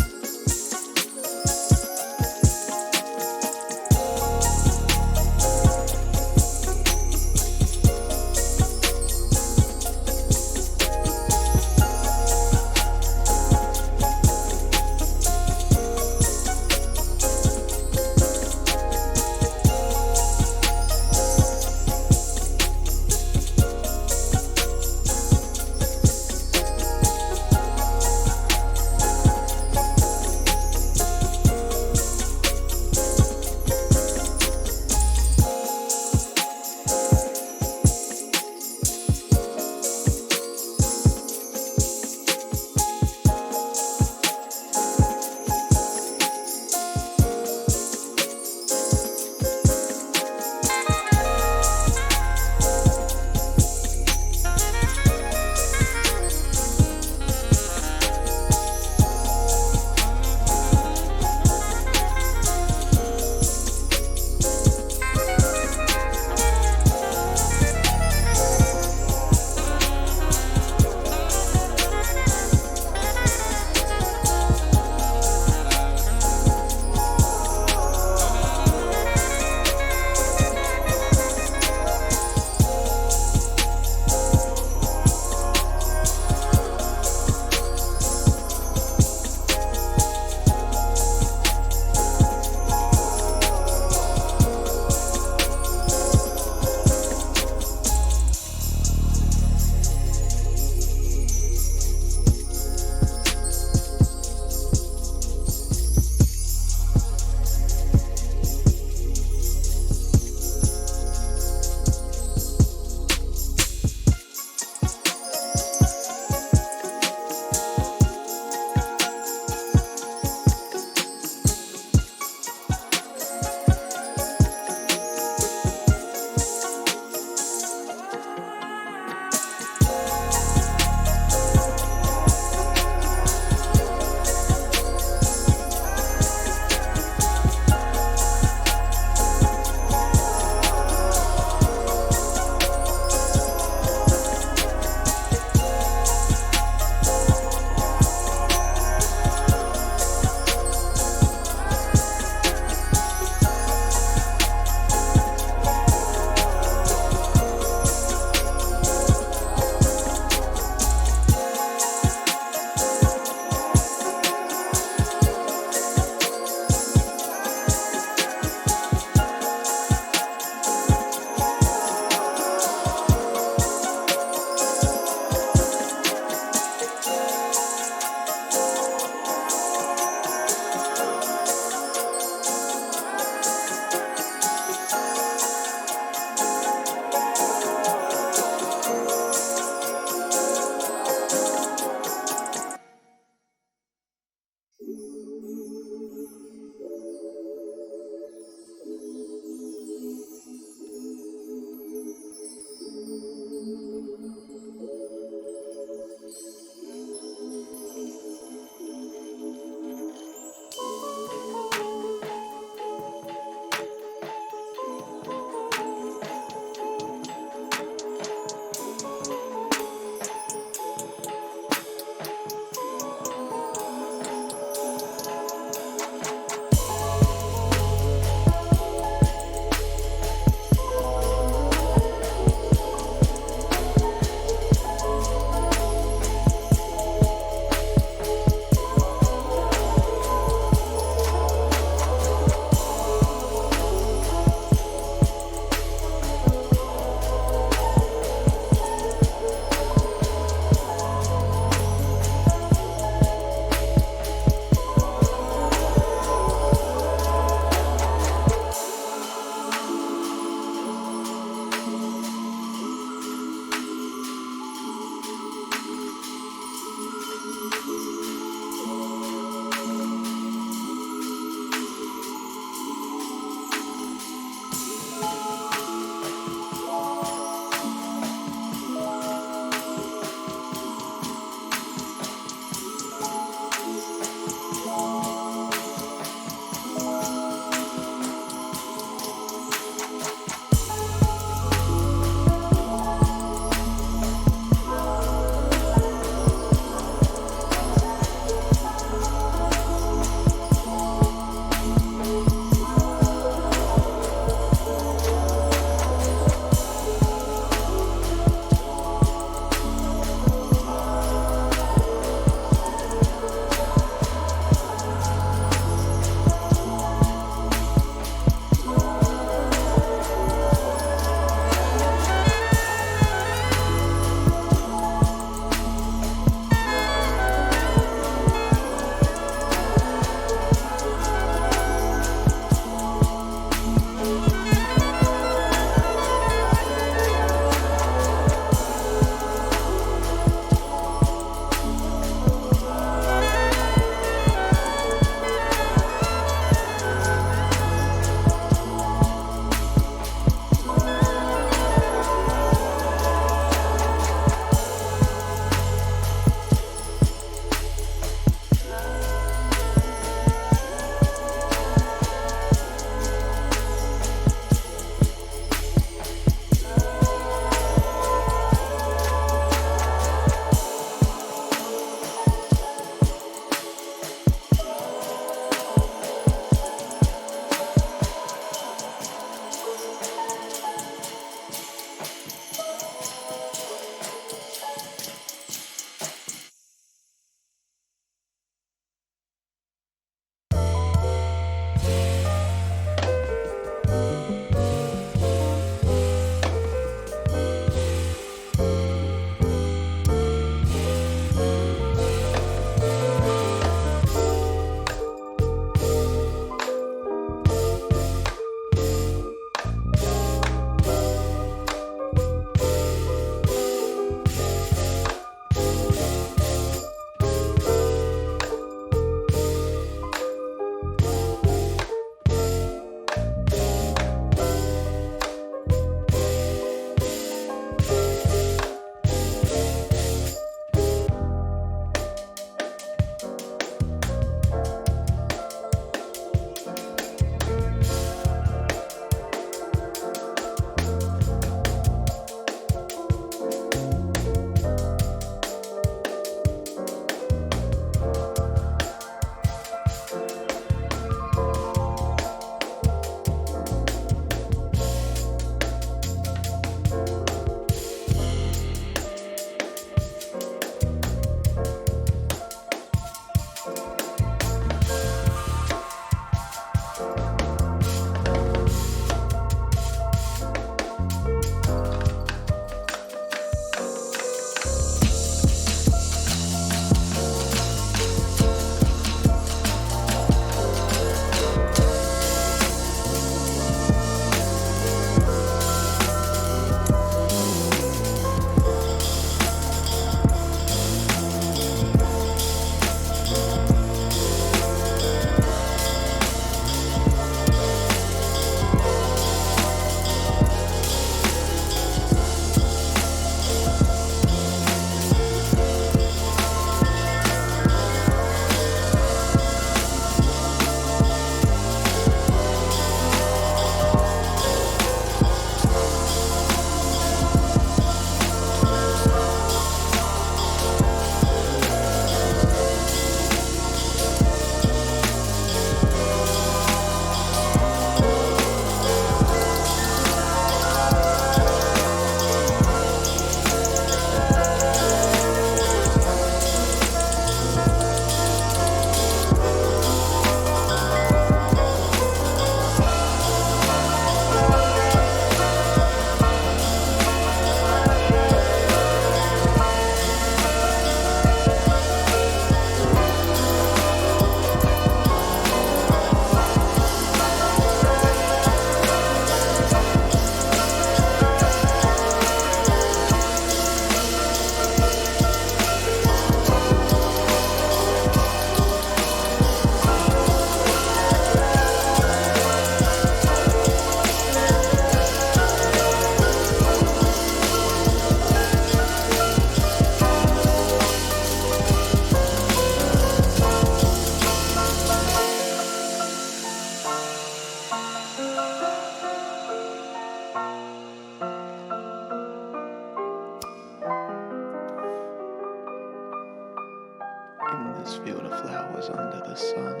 this field of flowers under the sun.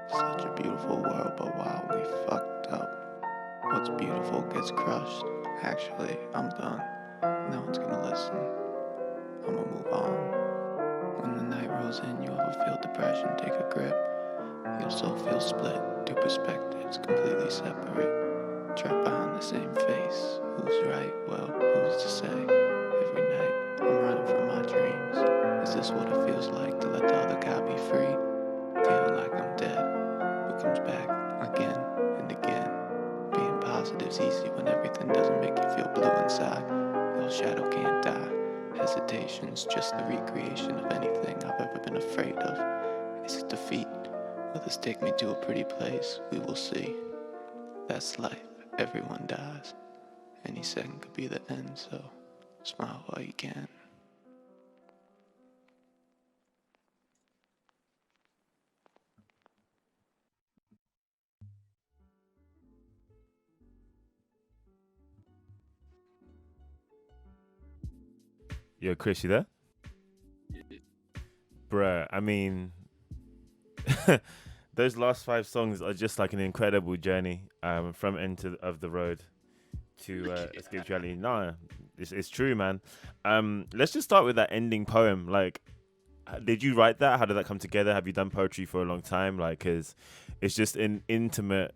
Such a beautiful world, but wow, we fucked up. What's beautiful gets crushed. Actually, I'm done. No one's gonna listen. I'ma move on. When the night rolls in, you ever feel depression take a grip? Your soul feels split, two perspectives completely separate. Trapped behind the same face. Who's right? Well, who's to say? Every night, I'm running from my dreams. Is this what it feels like to let the other guy be free? Feeling like I'm dead, but comes back again and again. Being positive's easy when everything doesn't make you feel blue inside. Your shadow can't die. Hesitation's just the recreation of anything I've ever been afraid of. It's defeat. Will this take me to a pretty place? We will see. That's life. Everyone dies. Any second could be the end, so smile while you can. Yo, Chris, you there? Bruh, I mean, those last 5 songs are just like an incredible journey from of the road to escape reality. No, it's true, man. Let's just start with that ending poem. Like, did you write that? How did that come together? Have you done poetry for a long time? Like, cause it's just an intimate,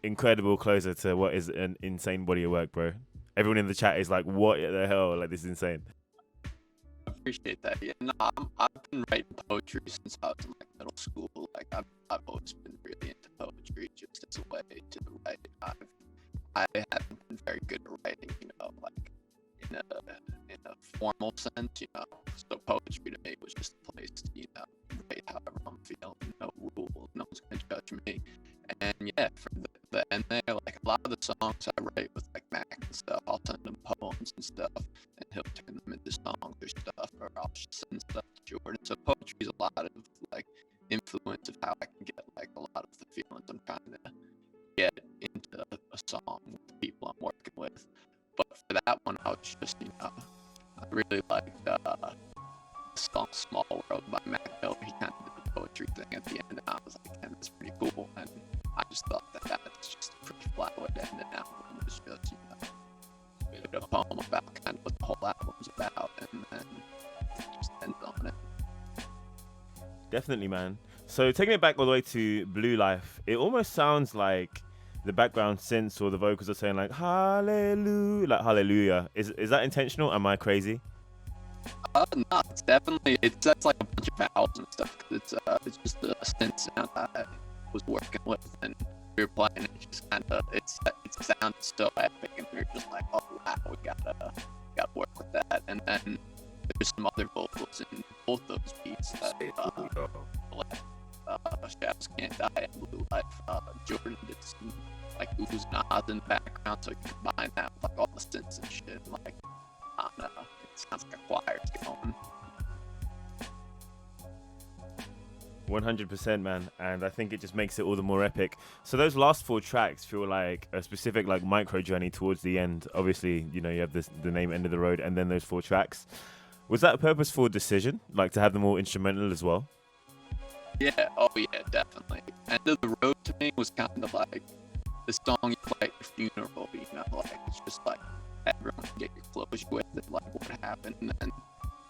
incredible closer to what is an insane body of work, bro. Everyone in the chat is like, what the hell? Like, this is insane. I appreciate that. Yeah, no, I've been writing poetry since I was in like middle school. Like I've always been really into poetry, just as a way to write. I haven't been very good at writing, you know, like in a formal sense, you know. So poetry to me was just a place to, you know, write however I'm feeling. No rules, no one's gonna judge me. And yeah, for the end there, like a lot of the songs I write with like Mac and stuff, I'll send him poems and stuff, and he'll turn them into songs or stuff, or I'll just send stuff to Jordan. So poetry is a lot of like influence of how I can get like a lot of the feelings I'm trying to get into a song with the people I'm working with. But for that one, I was just, you know, I really liked the song "Small World" by Mac Ayres. He kind of did the poetry thing at the end, and I was like, "Man, that's pretty cool." And I just thought that that's just a pretty flat way to end an album. It was just, you know, a bit of a poem about kind of what the whole album's about, and then just ends on it. Definitely, man. So taking it back all the way to Blue Life, it almost sounds like the background synths or the vocals are saying like hallelujah, like hallelujah. Is that intentional? Am I crazy? No, it's definitely, that's like a bunch of vowels and stuff, because it's just a synth sound I was working with, and we were playing, and it just kind of, it sounded so epic, and we were just like, oh wow, we gotta work with that. And then there's some other vocals in both those beats that Shadows Can't Die and Blue Life. Jordan did some like oohs and ahs in the background, so you can combine that with like all the synths and shit. Like, I don't know, it sounds like a choir's going. 100%, man, and I think it just makes it all the more epic. So those last 4 tracks feel like a specific like micro journey towards the end. Obviously, you know, you have the name End of the Road, and then those 4 tracks. Was that a purposeful decision, like to have them all instrumental as well? Yeah, oh yeah, definitely. End of the Road to me was kind of like the song you play at your funeral, you know, like it's just like everyone can get your closure with it, like what happened. And then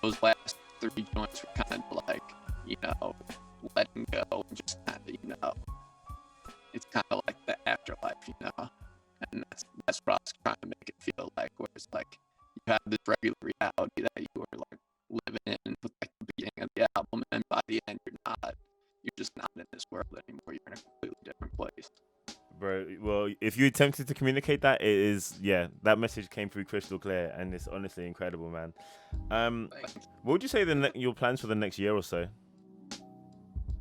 those last 3 joints were kind of like, you know, letting go and just kind of, you know, it's kind of like the afterlife, you know, and that's what I was trying to make it feel like, where it's like you have this regular reality that you were like living in with like the beginning of the album, and by the end you're just not in this world anymore, you're in a completely different place. Bro, well, if you attempted to communicate that, it is, yeah, that message came through crystal clear, and it's honestly incredible, man. What would you say your plans for the next year or so?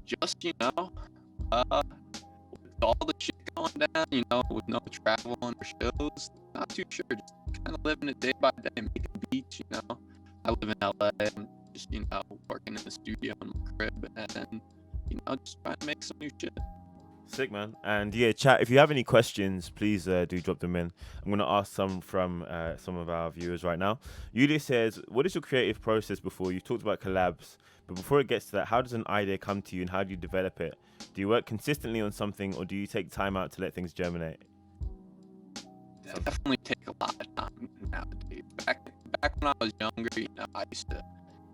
Just, you know, with all the shit going down, you know, with no travel or shows, not too sure, just kind of living it day by day, making beats, you know. I live in LA, I'm just, you know, working in the studio in my crib, and, you know, just trying to make some new shit. Sick, man. And yeah, chat, if you have any questions, please do drop them in. I'm going to ask some from some of our viewers right now. Yuli says, what is your creative process before? You talked about collabs, But before it gets to that, how does an idea come to you and how do you develop it? Do you work consistently on something or do you take time out to let things germinate? Definitely take a lot of time nowadays. Back when I was younger, I used to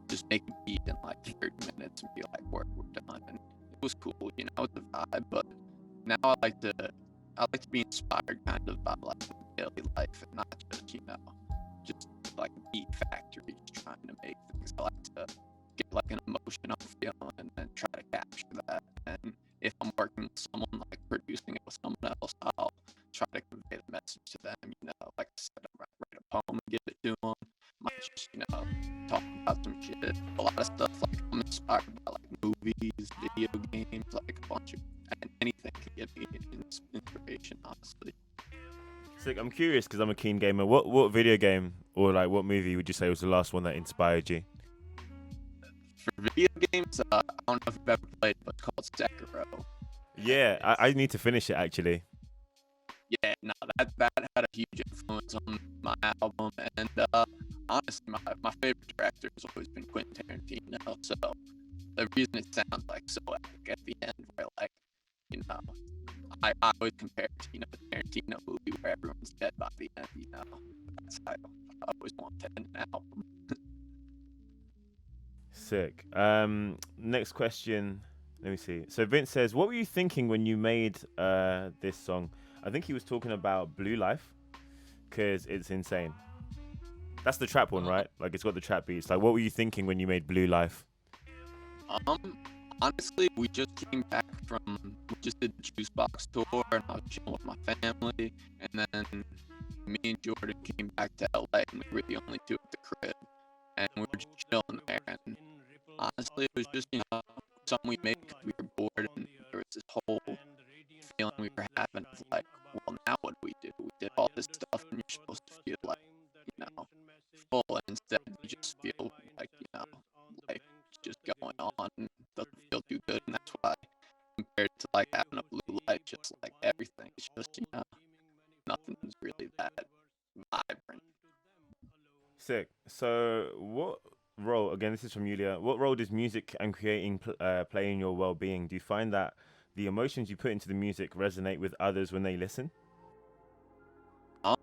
just make a beat in like 30 minutes and be like, we're done. And it was cool, it was a vibe. But now I like to be inspired kind of by like daily life and not just like a beat factory, just trying to make things. I like to get like an emotion I'm feeling and then try to capture that. And if I'm working with someone, like producing it with someone else, I'll try to convey the message to them. Like I said, I write a poem and give it to them. Might just talk about some shit. A lot of stuff like I'm inspired by like movies, video games, like a bunch of anything can give me inspiration, honestly. Sick. I'm curious because I'm a keen gamer. What video game or like what movie would you say was the last one that inspired you? For video games, I don't know if you've ever played, but it's called Sekiro. Yeah, I need to finish it actually. Yeah, no, that had a huge influence on my album, and honestly, my favorite director has always been Quentin Tarantino. So the reason it sounds like so epic at the end, where like, I always compare it to the Tarantino movie where everyone's dead by the end. That's how I always want to end an album. Sick. Next question. Let me see. So Vince says, what were you thinking when you made this song? I think he was talking about Blue Life because it's insane. That's the trap one, right? Like it's got the trap beats. Like what were you thinking when you made Blue Life? Honestly, we just did the Juice Box tour and I was chilling with my family, and then me and Jordan came back to LA and we were the only two at the crib and we were just chilling there, and honestly it was just something we made because we were bored and there was this whole feeling we were having of like, well, now what do? We did all this stuff and you're supposed to feel like, full, and instead you just feel like, like just going on and doesn't feel too good, and that's why compared to like having a blue light, just like everything, it's just, nothing's really that vibrant. Sick. So what role, again, this is from Yulia, what role does music and creating play in your well-being? Do you find that the emotions you put into the music resonate with others when they listen? I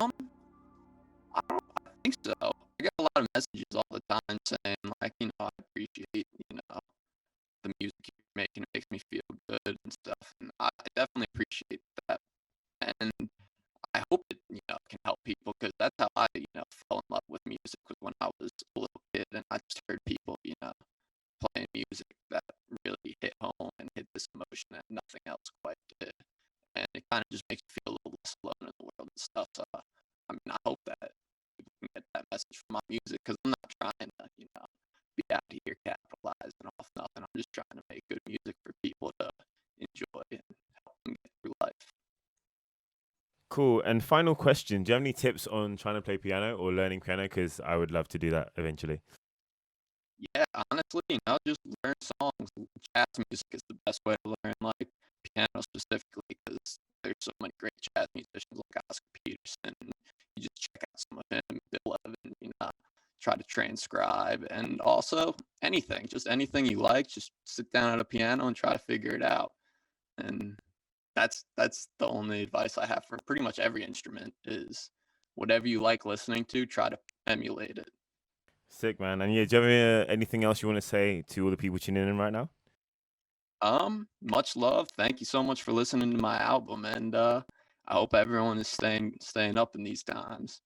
think so. I get a lot of messages all the time saying like, I appreciate, the music you're making. It makes me feel good and stuff. And I definitely appreciate that. And I hope it, can help people, because that's how I, fell in love with music, was when I was a little kid and I just heard people, playing music that really hit home and hit this emotion that nothing else quite did. And it kind of just makes you feel a little less alone in the world and stuff. So, I hope that people can get that message from my music, because I'm not trying to, be out here capitalizing off nothing. I'm just trying to make good music for people to enjoy and help them get through life. Cool. And final question, do you have any tips on trying to play piano or learning piano? Because I would love to do that eventually. Yeah, honestly, just learn songs. Jazz music is the best way to learn, like piano specifically, because there's so many great jazz musicians like Oscar Peterson. You just check out some of him, Bill Evans, try to transcribe, and also just anything you like, just sit down at a piano and try to figure it out. And that's the only advice I have for pretty much every instrument, is whatever you like listening to, try to emulate it. Sick, man. And yeah, do you have anything else you want to say to all the people tuning in right now? Much love. Thank you so much for listening to my album, and I hope everyone is staying up in these times.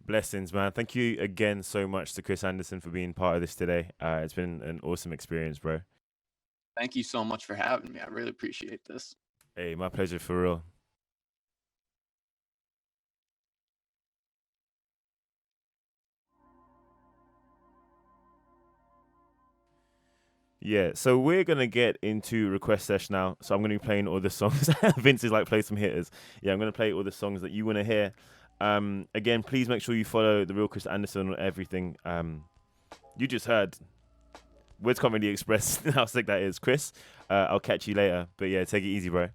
Blessings, man. Thank you again so much to Chris Anderson for being part of this today. It's been an awesome experience, bro. Thank you so much for having me. I really appreciate this. Hey, my pleasure, for real. Yeah, so we're going to get into request sesh now. So I'm going to be playing all the songs. Vince is like, play some hitters. Yeah, I'm going to play all the songs that you want to hear. Again, please make sure you follow The Real Chris Anderson on everything. You just heard. Words can't really express how sick that is. Chris, I'll catch you later. But yeah, take it easy, bro.